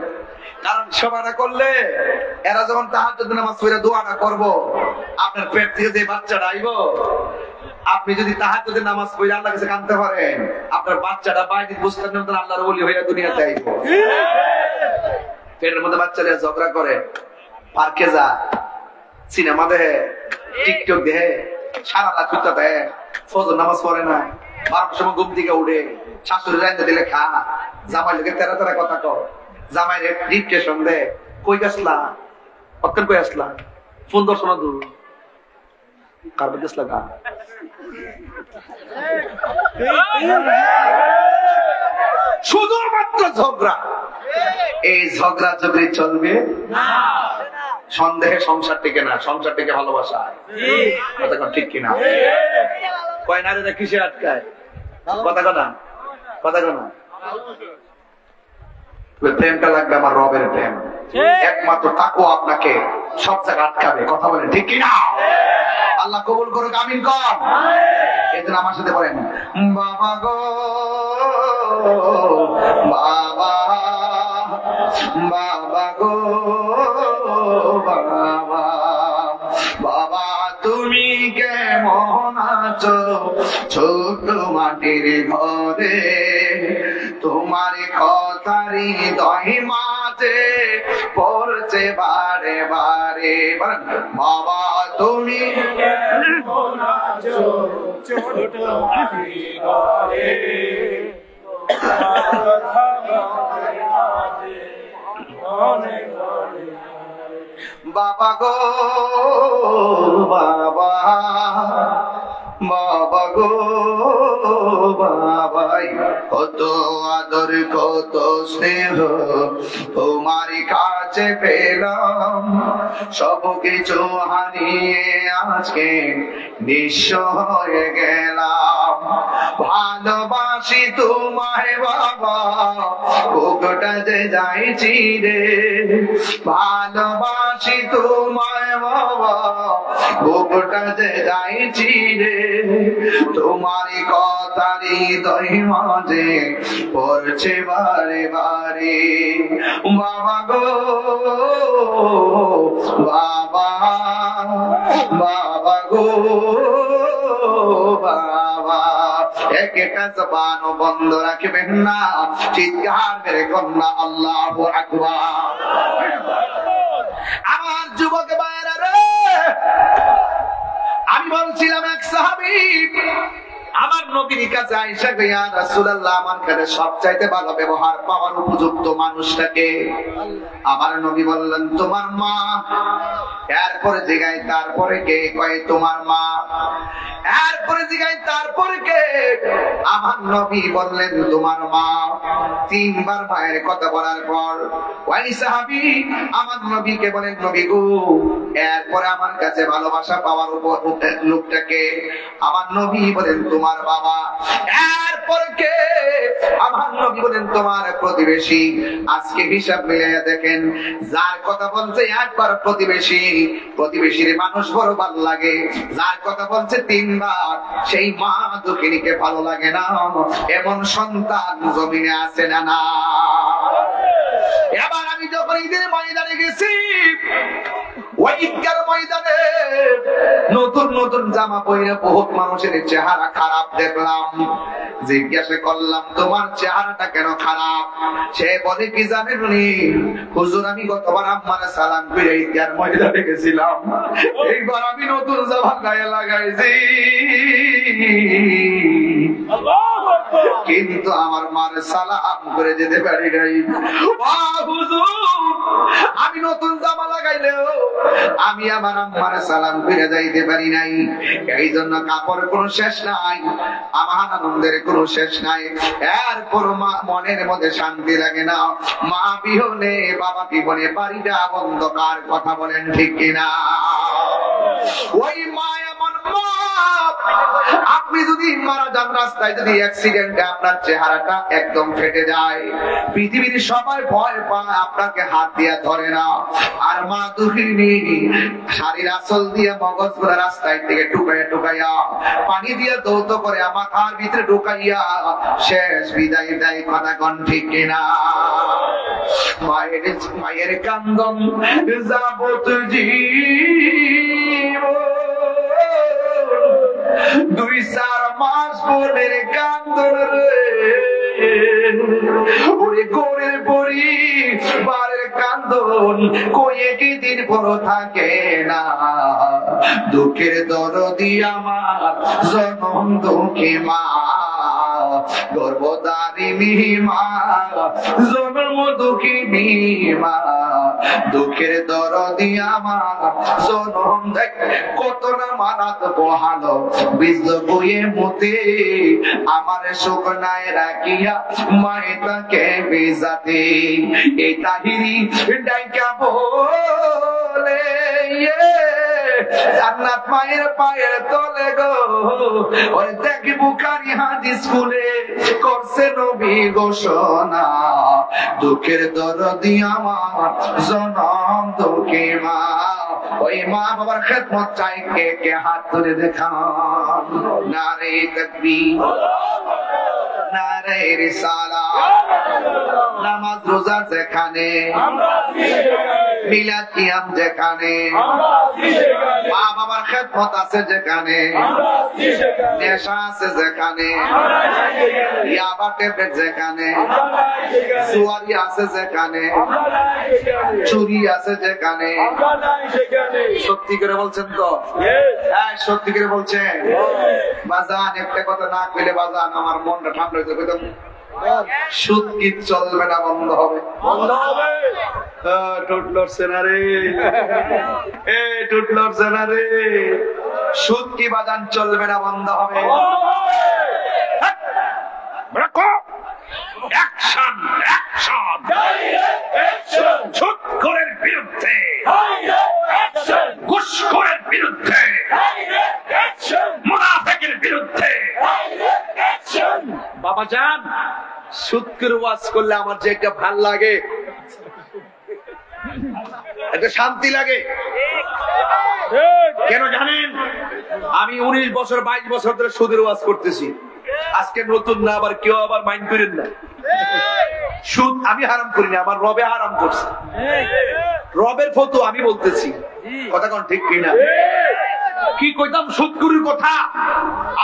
কারণ সেবাটা করলে এরা যখন তাহাজ্জুদ নামাজ পড়ে দোয়াটা করবো, আপনার পেট থেকে যে বাচ্চাটা আইবো, আপনি যদি তাহাজ্জুদের নামাজ পড়ে আল্লাহর কাছে কাঁদতে পারেন, আপনার বাচ্চাটা বাইরে বুঝতে না আল্লাহর ওলি হয়ে দুনিয়াতে আইবো। পেটের মধ্যে বাচ্চারা ঝগড়া করে, পার্কে যা, সিনেমা দেখে, টিকটক দেখে, সারা রাত ছুটতে দেয়, ফজর নামাজ পড়ে না, 12টার সময় ঘুম থেকে উঠে, শাশুড়ি রাইতে দিলে খা, জামাই লোকের তেরা তেরা কথা কর, জামাইয়ের ডিপ্রেশন দেয়, কই গেছলা, অক্ষণ কই আসলা, ফোন দর্শন দূর কারবে গেছলা গা। শুধুমাত্র ঝগড়া, এই ঝগড়া ঝগড়ি চলবে না, সন্দেহে সংসার টিকে না, সংসার টিকে ভালোবাসা ঠিক কিনা? কয় নারীরা কিসে আটকায়? কথা কথা কথা কথা প্রেমটা লাগবে আমার রবের প্রেম, একমাত্র তাকওয়া আপনাকে সব জায়গায় আটকাবে। কথা বলেন ঠিক কিনা? আল্লাহ কবুল করুক, আমিন কর। এজন্য আমার সাথে বলেন বাবা গো বাবা, বাবা গো বাবা, বাবা তুমি কেমন আছো ছোট মাটির ঘরে, তোমার কথারি দহি মাঝে পড়ছে বারে বারে, বাবা তুমি কেমন আছো ছোট মাটির ঘরে, বাবা গো বাবা, বাবা গো বাবাই, কত আদর কত স্নেহ তোমার কাছে পেলাম, সব কিছু হারিয়ে আজকে নিঃস্ব হয়ে গেলাম। ভালোবাসি তোমায় বাবা, বুকটা যে যাইছি রে, ভালোবাসি তোমায় বাবা, বুকটা যে যাইছি রে, তোমার কথারি দহি মাঝে পড়ছে বারে বারে, বাবা গো বাবা, বাবা গো বাবা। একটা জবানও বন্ধ রাখবেন না, চিৎকার মেরে কন্যা আল্লাহু আকবার। আমার যুবক ভাইরা রে, আমি বলছিলাম এক সাহাবী আমার নবীর কাছে আয়েশা কই, ইয়া রাসূলুল্লাহ, আমার কাছে সবচাইতে ভালো ব্যবহার পাওয়ার উপযুক্ত মানুষটাকে? আমার নবী বললেন, তোমার মা। এরপরে জিগাই, তারপরে কে? কয়, তোমার মা। এরপরে জিগাই, তারপরে কে? আমার নবী বললেন, তোমার মা। তিনবার মায়ের কথা বলার পর ওই সাহাবী আমার নবীকে বলেন, নবী গো, এরপরে আমার কাছে ভালোবাসা পাওয়ার উপর লোকটাকে? আমার নবী বলেন, তোমার বাবা। এরপর কে? আমার নবী বলেন, তোমার প্রতিবেশী। আজকে হিসাব মিলাইয়া দেখেন, যার কথা বলছে একবার প্রতিবেশী, প্রতিবেশীর মানুষ বড় ভালো লাগে। যার কথা বলছে তিনবার, সেই মা দুঃখিনীকে ভালো লাগে না। এমন সন্তান জমিনে আছে না? না। এবার আমি যখন ঈদের ময়দানে গেছি, ওই ঈদগার ময়দানে নতুন নতুন জামা পরে বহুত মানুষের চেহারা খারাপ দেখলাম। জিজ্ঞাসা করলাম, তোমার চেহারাটা কেন খারাপ? সে বলে কি জানেন উনি, হুজুর আমি গতবার আম্মার সালাম করে ঈদগার ময়দানে গেছিলাম, এইবার আমি নতুন জামা গায়ে লাগাইছি, কিন্তু আমার মার সালাম করে যেতে পারি নাই। আমি নতুন জামা লাগাইলেও আমি আমার আম্মার সালাম করে যাইতে পারি নাই। এই জন্য কাপড় কোনো শেষ নাই, আমার আনন্দের কোনো শেষ নাই। এরপর মনের মধ্যে শান্তি লাগে না। মা বিহনে, বাবা বিহনে বাড়িটা অন্ধকার। কথা বলেন ঠিক কিনা? ওই মা এমন মা, আপনি যদি মারা যান রাস্তায়, যদি অ্যাক্সিডেন্টে আপনার চেহারাটা একদম ফেটে যায়, পৃথিবীর সবাই ভয় পায়, আপনাকে হাত দিয়া ধরে না। আর মা দুঃখিনী শাড়ির আঁচল দিয়ে মগজ গুলা রাস্তায় থেকে টুকাইয়া টুকাইয়া পানি দিয়ে দৌত করে আমার মাথার ভিতরে ঢুকাইয়া শেষ বিদায় দেয়। কথা কোন ঠিক কিনা? মায়ের কান্দন যাবত জীবন, 2-4 মাস বোনের কান্দন রে, ওরে গোরের পরিবারের কান্দন কয়ে কি দিন পর থাকে না। দুঃখের দরদি আমার জনম দুঃখী মা, গর্ভধারিণী মা, জন্ম দুঃখিনী মা, দুঃখের দরদি আমার জনম। দেখ কত না মানাত বহালো, বীজ বইয়ে মতে আমার শুকনায় রাখিয়া মায়ে তাকে বেজাতে। এই তাহিরি ডাইকা বলে জান্নাত মায়ের পায়ের তলে গো। ওই দেখি বুখারী হাদিস স্কুলে করছে নবী ঘোষণা, দুঃখের দরদি আমার জনম দুঃখী মা। ওই মা বাবার খেদমত চাই কে কে? হাত তুলে দেখান। নারে তাকবীর, নারে রিসালাত। নামাজ রোজা যেখানে, মিলাদ কিয়াম যেখানে, মা বাবার খেদমত আছে যেখানে, নেশা আছে যেখানে, ইয়াবা ট্যাবলেট যেখানে, জুয়ারি আছে যেখানে, চুরি আছে যেখানে। সত্যি করে বলছেন তো? হ্যাঁ, সত্যি করে বলছেন। বাজান একটা কথা না কইলে বাজান আমার মনটা ঠান্ডা হয়ে যাবে। সুদ কি চলবে না, বন্ধ হবে? বন্ধ হবে। টুট লড়ছে না রে, টুট লড়ছে না রে। সুদ কি বাজান চলবে না, বন্ধ হবে? অ্যাকশন, অ্যাকশন, সুদখোরের বিরুদ্ধে, ঘুষখোরের বিরুদ্ধে, মুনাফিকের বিরুদ্ধে। বাবা জান, সুদখোর ওয়াজ করলে আমার যে একটা ভাল লাগে, একটা শান্তি লাগে। কেন জানেন? আমি 19 বছর 22 বছর ধরে সুদের ওয়াজ করতেছি। আজকে নতুন না, আবার কেউ আবার মাইন্ড করেন না। সুদ আমি হারাম করিনি, আমার রবে হারাম করছে। রবের ফটো আমি বলতেছি। কথা কোন ঠিক কিনা? কি কইতাম সুদখোরের কথা?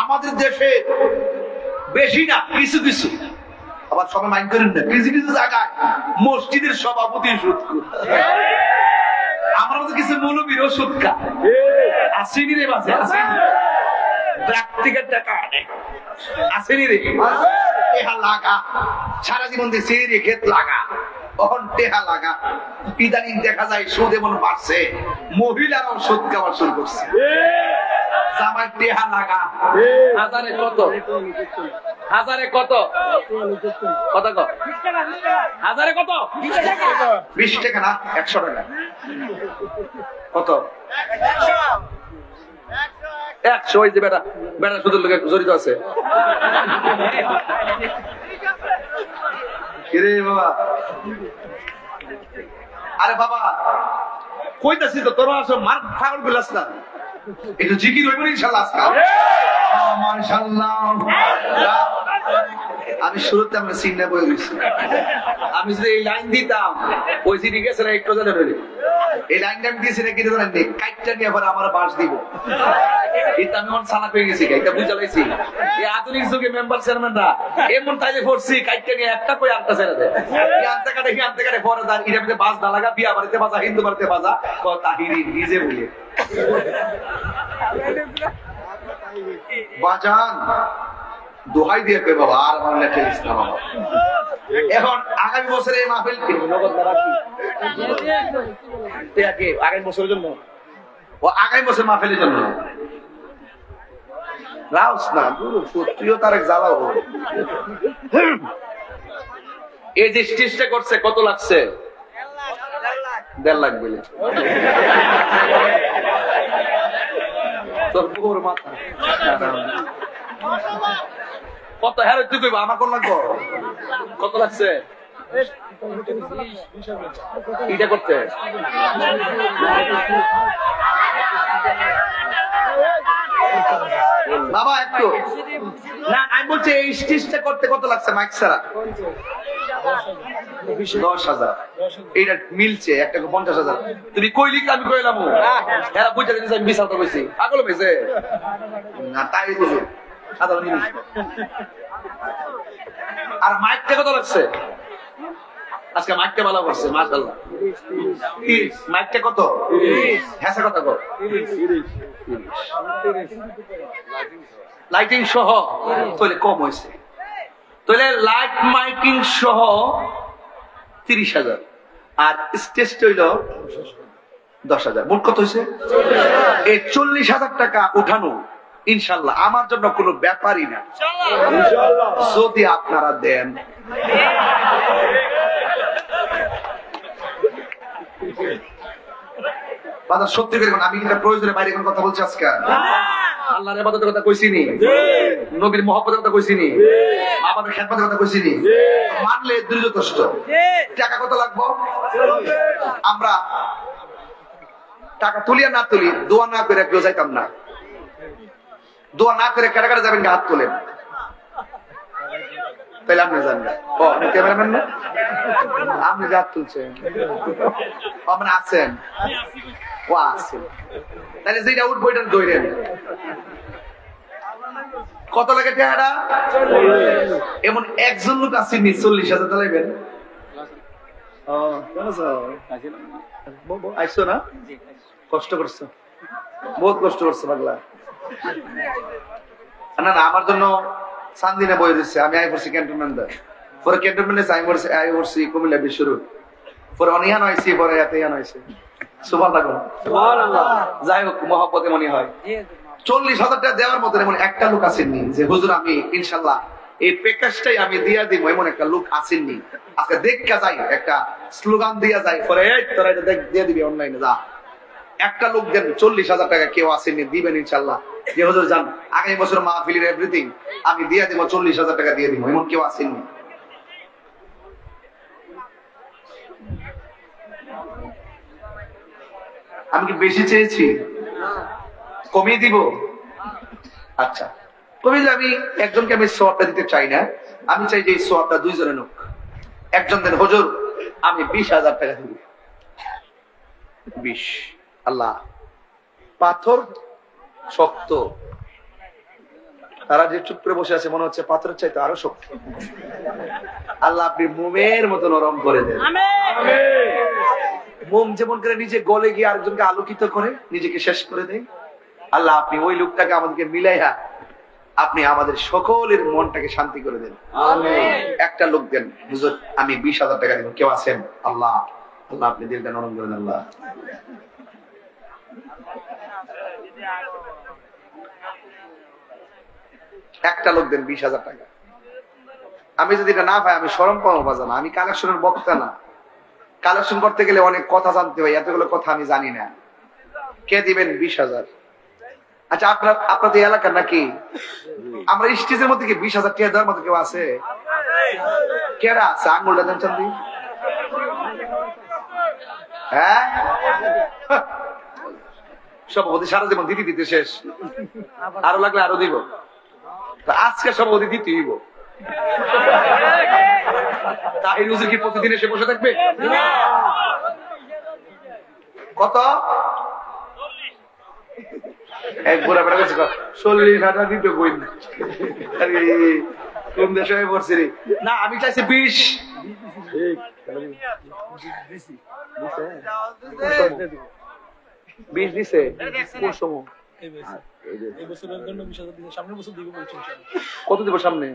আমাদের দেশে বেশি না, কিছু কিছু, আবার সবাই মাইন্ড করেন না, কিছু কিছু জায়গায় মসজিদের সভাপতি সুদখোর। আমার মধ্যে কিছু মৌলবীরও সুদ খায়। আসেনি রে বাজে, আসেনি। ব্যক্তি থেকে টাকা আনে আসেনি দেখি টেহা লাগা সারা জীবন দিয়ে সিঁড়ি ক্ষেত লাগা তখন টেহা লাগা ইদানিং দেখা যায় সুদ এমন বাড়ছে মহিলারাও সুদ খাওয়া শুরু করছে জামাই টেহা লাগা হাজারে কত হাজারে কত কত হাজারে কত 20 টাকা না 100 টাকা কত 100 ওই যে বেটা বেটা সুদের লোকে জড়িত আছে কিরে বাবা আরে বাবা কইতাছি তো তোর আসলে মার পাগল গুলাস না একটু জিকির হইব ইনশাআল্লাহ আজকে মাশাআল্লাহ আমি শুরুতে আমরা সিনে বই গেছি আমি যদি এই লাইন দিতাম ওই সিটি গেছে না একটু জানে ধরে এই লাইনটা আমি দিয়েছি না কি জানেন নি কাইটটা নিয়ে পরে আমার বাস দিব এটা আমি অন সালা পেয়ে গেছি এটা বুঝা লাইছি এই আধুনিক যুগে মেম্বার চেয়ারম্যানরা এমন তাইলে করছি কাইটটা নিয়ে একটা কই আনতে ছেড়ে দেয় এই আনতে কাটে পরে দাঁড় এর মধ্যে বাস না লাগা বিয়া বাড়িতে বাজা হিন্দু বাড়িতে বাজা ক তাহিরি নিজে বলে বাজান দোহাই দিয়ে কই বাবা আর আমার লেখে ইসলাম বাবা এখন আগামী বছরে এই মাহফিল নগদ না রাখি আগামী বছরের জন্য ও আগামী বছর মাহফিলের জন্য রাউস না গুরু তুইও তার এক জ্বালাও এই যে স্টেজটা করছে কত লাগছে 1.5 লাখ বলে তোর পুকুর মাথা কত হ্যাঁ তুই কইবা আমার কোন লাগবো কত লাগছে এটা করতে বাবা একটু না আমি বলছি এই স্টেজটা করতে কত লাগছে মাইক ছাড়া 10,000 এইটা মিলছে একটা 50,000 তুমি কইলি আমি কইলাম এরা বুঝা দিতেছে আমি বিশাল কইছি আগল পেয়েছে না তাই বুঝো সাধারণ জিনিস আর মাইকটা কত লাগছে আজকে মাইকটা ভালো করছে মাশাআল্লাহ মাইকটা কত হ্যাঁ কত কত লাইটিং সহ তাহলে কম হয়েছে তাহলে লাইট মাইকিং সহ 30,000 আর স্টেজটা হইল 10,000 মোট কত হয়েছে এই 40,000 টাকা উঠানো ইনশাল্লাহ আমার জন্য কোনো ব্যাপারই না যদি আপনারা দেন সত্যি করে আমি কিন্তু প্রয়োজনে বাইরে কোন কথা বলছি আজকে আল্লাহর ইবাদতের কথা কইছিনি নবীর মহব্বতের কথা কইছিনি আমাদের খেদমতের কথা কইছিনি মানলে দুই যথেষ্ট টাকা কত লাগবো আমরা টাকা তুলিয়া না তুলি দোয়া না করে কেউ যাইতাম না দোয়া না করে কাটা কাটা যাবেন হাত তোলেন তাহলে আপনি জানবেন ও আপনি ক্যামেরাম্যান না আপনি হাত তুলছেন আপনি আছেন ও আছেন তাহলে যেটা উঠবো এটা ধরেন কত লাগে টাকাটা এমন একজন লোক আসেনি 40,000 চালাইবেন আইসো না কষ্ট করছো বহুত কষ্ট করছো পাগলা না না আমার জন্য সান্দিনা বই দিচ্ছে আমি আই করছি ক্যান্টনমেন্ট পরে ক্যান্টনমেন্টে আই করছি কুমিল্লা বিশ্বরু পরে অনিহান হয়েছি পরে এত ইয়ান হয়েছে সুবহানাল্লাহ যাই হোক মহব্বতে মনে হয় 40,000 টাকা দেওয়ার মতো এমন একটা লোক আসেননি যে হুজুর আমি ইনশাল্লাহ এই প্যাকেজটাই আমি দিয়া দিব এমন একটা লোক আসেননি আজকে দেখা যাই একটা স্লোগান দিয়া যায় পরে তোরা এটা দিয়ে দিবি অনলাইনে যা একটা লোক দেন 40,000 টাকা কেউ আসেননি দিবেন ইনশাল্লাহ যে হুজুর যান আগামী বছর মাহফিলের এভরিথিং আমি দিয়া দিব 40,000 টাকা দিয়ে দিব এমন কেউ আসেননি আমি কি বেশি চেয়েছি কমিয়ে দিব আচ্ছা কমিয়ে দিলে আমি একজনকে আমি সোয়াবটা দিতে চাই না আমি চাই যে এই সোয়াবটা দুইজনে নোক একজন দেন হুজুর আমি 20,000 টাকা দিব 20 আল্লাহ পাথর শক্ত তারা যে চুপ করে বসে আছে মনে হচ্ছে পাথরের চাইতে আরো শক্ত আল্লাহ আপনি মোমের মতো নরম করে দেন মোম যেমন করে নিজে গলে গিয়ে আরেকজনকে আলোকিত করে নিজেকে শেষ করে দেয় আল্লাহ আপনি ওই লোকটাকে আমাদেরকে মিলাইয়া আপনি আমাদের সকলের মনটাকে শান্তি করে দেন। একটা লোক দেন, হুজুর আমি 20,000 টাকা দিব, কেউ আছেন? আল্লাহ আল্লাহ আপনি দিলটা নরম করে দেন। আল্লাহ একটা লোক দেন 20,000 টাকা। আমি যদি এটা না পাই আমি শরম পাবো বাজানা। আমি কালেকশনের বক্তা না, কালেকশন করতে গেলে অনেক কথা জানতে হয়, এতগুলো কথা আমি জানি না। কে দিবেন 20,000? আচ্ছা আপনাদের এলাকার নাকি আমরা স্টেজের মধ্যে কি 20,000 টাকা দেওয়ার মতো কেউ আছে? কেরা আছে? আঙুলটা দেন চান্দি। হ্যাঁ সভাপতি সারা জীবন দিদি দিতে শেষ, আরো লাগলে আরো দিব। আজকে সভাপতি দিতে হইব। তাহির হুজুর কি প্রতিদিন এসে বসে থাকবে? কত? এক বুড়া বেড়া গেছে 40,000 দিতে বই না। কোন দেশে পড়ছি রে? না আমি চাইছি 20। দিছে কোন সময়? কত দিব সামনে?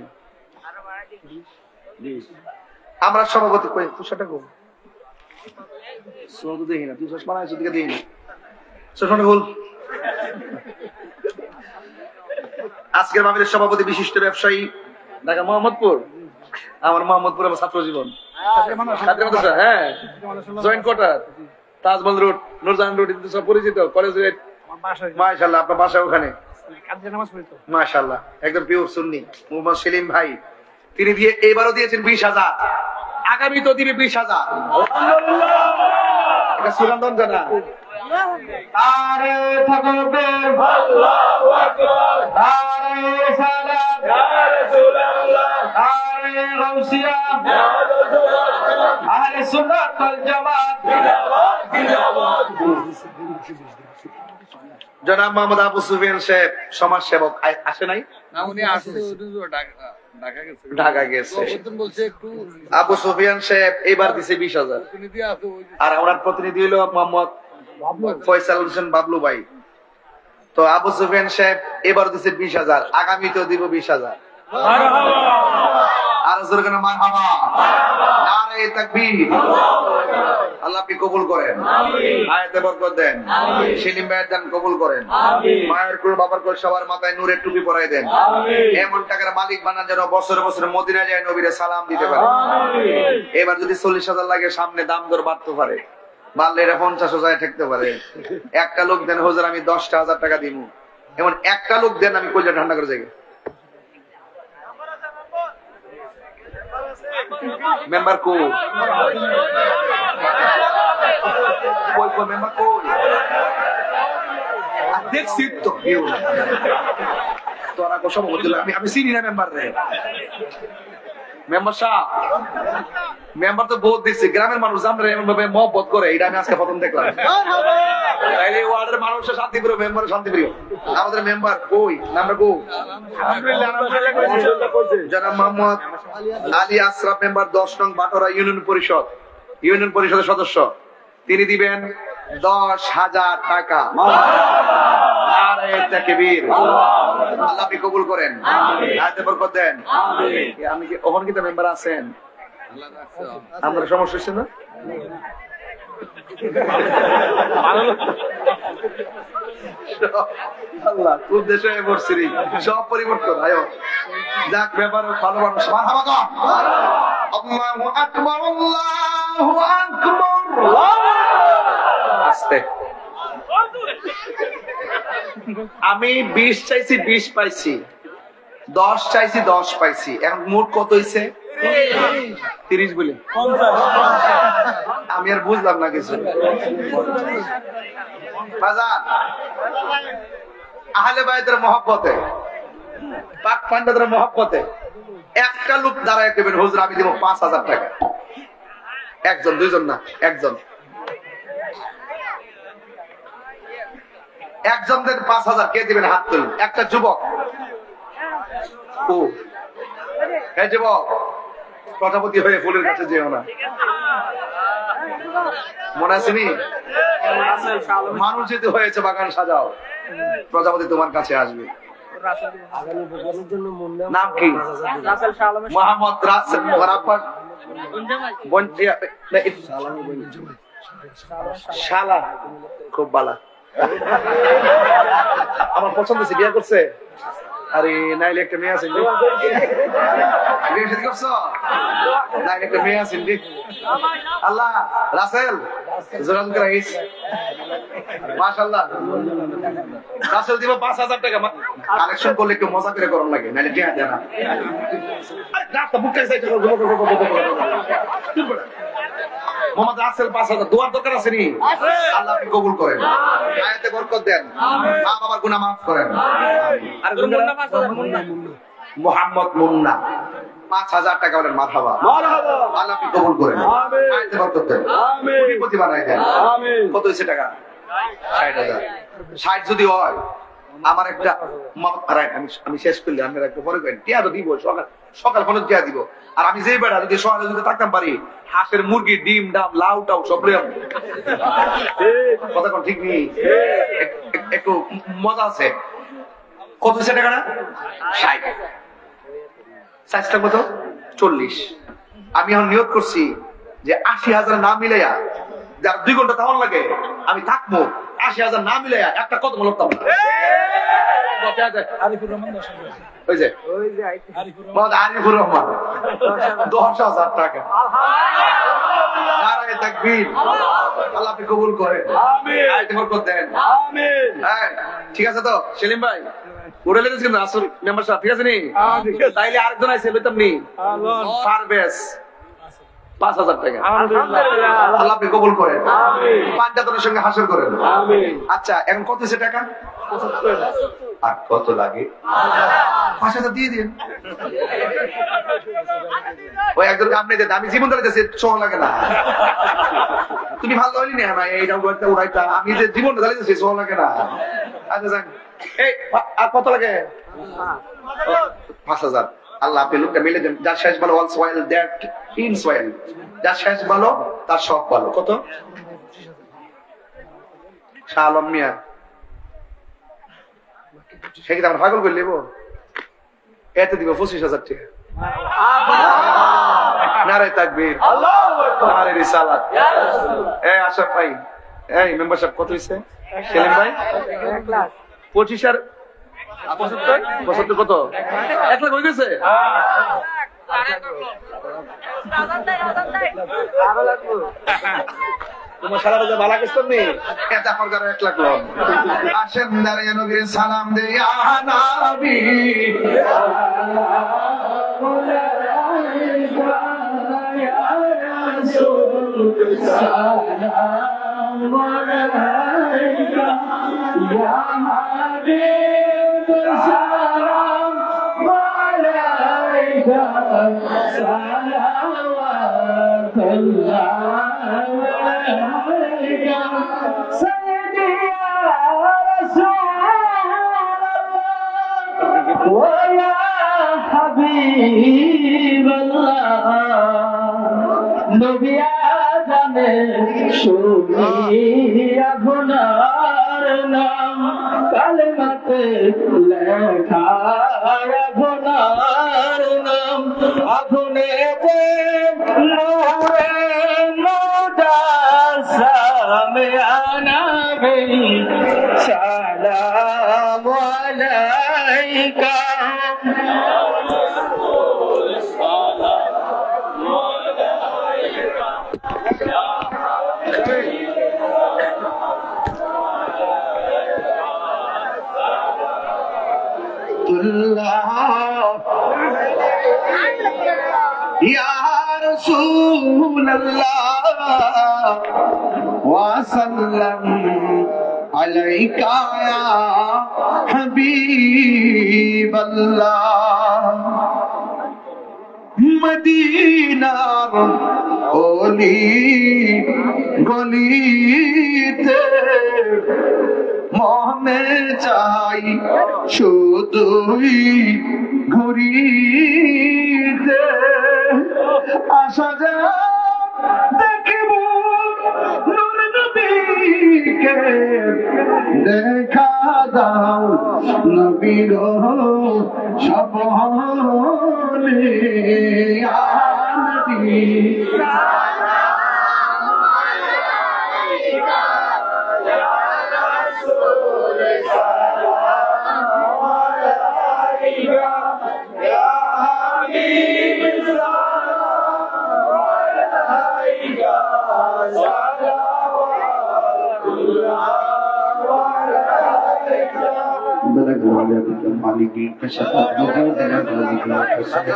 আমরা সভাপতি কই তুষারটা কো তো দেখি না, তুই চশমা নাই দিকে দেখি না, চশমাটা বল। আজকের মাহফিলের সভাপতি বিশিষ্ট ব্যবসায়ী ঢাকা মোহাম্মদপুর, আমার মোহাম্মদপুর আমার ছাত্র জীবন, হ্যাঁ joint quarter, Taj Mahal road, Nurjahan road, সব পরিচিত কলেজ রোড। মাশাআল্লাহ আপনার বাসা ওখানে? মাশাআল্লাহ একদম পিওর সুন্নি। মোহাম্মদ সেলিম ভাই তিনি দিয়ে এবারও দিয়েছেন 20,000, আগামী তো দিবে 20,000। এটা সুরান্দন জানা। আরে থাকবে আল্লাহু আকবার, আরে সালাম ইয়া রাসূলুল্লাহ, আরে গাউসিয়া ইয়া রাসূলুল্লাহ, আহলে সুন্নাত ওয়াল জামাত জিন্দাবাদ জিন্দাবাদ। জনাব মোহাম্মদ আবু সুফিয়ান সাহেব সমাজ সেবক আসে নাই? না উনি আসছে ঢাকা গেছে। আবু সুফিয়ান সাহেব এবার দিছে 20,000, আর ওনার প্রতিনিধি হলো মোহাম্মদ ফয়সাল হোসেন বাবলু ভাই। তো আবু সুফিয়ান সাহেব এবার দিছে 20,000, আগামী তো দিব 20,000। আর জোরে করে মারহাবা, নারে তাকবীর। আল্লাহ আপনি কবুল করেন, আয়াতে বরকত দেন, সেলিম ভাইয়ের দান কবুল করেন, মায়ের কুল বাবার কুল সবার মাথায় নূরের টুপি পরাই দেন, এমন টাকার মালিক বানান যেন বছরে বছরে মদিনা যায় নবীরে সালাম দিতে পারে। এবার যদি 40,000 লাগে সামনে দাম দর বাড়তে পারে, বাড়লে এটা 50,000 ঠেকতে পারে। একটা লোক দেন হুজুর আমি 10,000 টাকা দিব, এমন একটা লোক দেন আমি কইলে ঠান্ডা করে যাই। মেম্বার কো মেম্বার কো দেখছি তো তোরা কো সব বলছিল আমি চিনি না মেম্বার রে। মেম্বার সাহেব মেম্বার তো বহুত দেখছি, গ্রামের মানুষ আমরা এমন ভাবে মহব্বত করে, এটা আমি আজকে প্রথম দেখলাম। তাইলে ওয়ার্ডের মানুষের শান্তিপ্রিয়, মেম্বার শান্তিপ্রিয়। আমাদের মেম্বার কই নাম্বার কো? জনাব মোহাম্মদ আলী আশরাফ মেম্বার 10 নং বাটোরা ইউনিয়ন পরিষদের সদস্য, তিনি দিবেন 10,000 টাকা। আরে তাকবীর, আল্লাহ আপনি কবুল করেন, আয়াতে বরকত দেন। আমি কি ওখানে কি মেম্বার আছেন? আমরা সমস্যা হচ্ছে না? আল্লাহ খুব দেশে পড়ছি, সব পরিবর্তন আয়ো যাক, ব্যাপার ভালো মানুষ। মারহাবা, আল্লাহু আকবার, আল্লাহু আকবার। আস্তে, আমি 20 চাইছি 20 পাইছি, 10 চাইছি 10 পাইছি, এখন মোট কত হইছে? 30 বলে আমি আর বুঝলাম না কিছু। বাজার আহলে বাইতের মহব্বতে, পাক পান্ডাদের মহব্বতে একটা লোক দাঁড়ায় দেবেন হুজুর আমি দেব 5,000 টাকা। একজন, দুইজন না, একজন। একজনদের 5,000 কে দিবেন? হাত তুলুন। একটা যুবক, ও হ্যাঁ যুবক, প্রজাপতি হয়ে ফুলের কাছে যেও না, মনে আছে নি? মানুষ যেতে হয়েছে বাগান সাজাও, প্রজাপতি তোমার কাছে আসবে। নাম কি? মোহাম্মদ রাসেল। শালা খুব বালা, আমার পছন্দ হয়েছে। বিয়ে করছে? আরে নাইলে একটা মেয়ে আছেন, নাইলে একটা মেয়ে আছেন। আল্লাহ রাসেল জোরান রাইস, মাশাআল্লাহ। রাসেল দিব 5,000 টাকা কালেকশন করলে একটু মজা করে গরম লাগে, নাইলে টিয়া দেয় না। মোহাম্মদ রাসেল 5,000 দোয়ার দরকার আছে নি? আল্লাহ আপনি কবুল করেন, আয়াতে বরকত দেন, মা বাবার গুনাহ মাফ করেন। আর মোহাম্মদ মুন্না 5,000 টাকা বলেন। মারহাবা, আল্লাহ আপনি কবুল করেন, আয়াতে বরকত দেন, কোটিপতি বানায় দেন। কত হয়েছে টাকা? 60,000। 60 যদি হয় আমার একটা আমি শেষ করলে আপনারা একটু পরে করেন, টিয়া তো দিব, সকাল ফোন টিয়া দিব। আর আমি যেই বেড়া যদি সকালে যদি থাকতাম পারি, হাঁসের মুরগি ডিম ডাম লাউ টাউ সব কথা কোন ঠিক নেই, একটু মজা আছে। কত হয়েছে টাকাটা? 60। সাইজটা কত? 40। আমি এখন নিয়োগ করছি যে 80,000 না মিলাইয়া, যার 2 ঘন্টা তাহলে লাগে আমি থাকবো, 80,000 না মিলাইয়া একটা কত মূল্য আরিফুর রহমান 10,000 টাকা। আল্লাহ আপনি কবুল করেন, ঠিক আছে তো সেলিম ভাই? উড়ে লেগেছেন আসল মেম্বার সাহেব, ঠিক আছে নি? তাইলে আরেকজন আছে লইতাম নি, পারভেজ 5,000 টাকা। আল্লাহ আপনি কবুল করেন, পাঞ্জাতনের সঙ্গে হাসিল করেন। আচ্ছা এখন কত হয়েছে টাকা? 75। আর কত লাগে? 5,000 দিয়ে দিন। ওই একজন আপনি দেন, আমি জীবন ধরে শোয়া লাগে না। তুমি ভালো হইলি না ভাই, এইটা উড়াইতা, আমি যে জীবন জ্বালাইতেছি শোয়া লাগে না। আচ্ছা যান, এই আর কত লাগে? 5,000। আল্লাহ আপনি লোকটা মিলে দেন, যার শেষ ভালো all Soyel that in Soyel, যার শেষ ভালো তার সব ভালো। কত? শাহ আলম মিয়া, সে কি আমরা পাগল করে নেব? এতে দিব 25,000 টাকা। নারে তাকবীর, নারে রিসালাত। এই আশরাফ ভাই, এই মেম্বার সাহেব কত হইছে? সেলিম ভাই 25 আর 75 কত? 1 লাখ হয়ে গেছে। তোমার সারা বাজার বালা কিস্তর নেই, এটা আমার ঘরে 1 লাখ লোক আসেন দাঁড়িয়ে নবীর সালাম দে ইয়া নবী ইয়া রাসূল সালাম আলাইকা ইয়া হাবিব সালাম আলাইকা সালাওয়াতুল্লাহ سيدي يا رسول الله ويا حبيب الله نبي آدم শুনি আপনার নাম কালেমাতে লেখা আপনার নাম আপনি নূরে মুজাসসাম ইয়া নবী সালাম আলাইকা يا رسول الله وسلم عليك يا حبيب الله মদিনার অলি গলিতে মনে চাই শুধুই ঘুরিতে আসা যায় দেখিব নূর নবীকে দেখা দাও নবী গো সপনে ইয়া নবী মালিকি কশফত মুজাহিদিনা মালিকি কশফত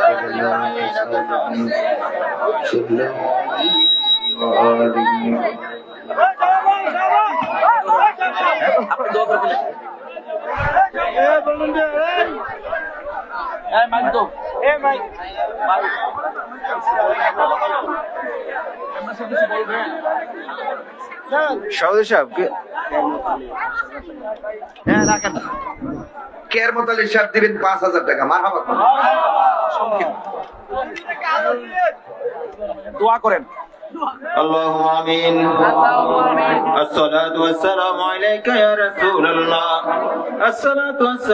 আপনি দোয়া করে বলেন এই মাইক তো এই মাইক আমরা সব কিছু বলবেন সৌদি সাহেব হ্যাঁ রাখেন কেয়ারমত আলী সাহেব দিবেন 5,000 টাকা মারহাবা দোয়া করেন اللهم آمين الصلاة والسلام عليك يا رسول الله الصلاة والسلام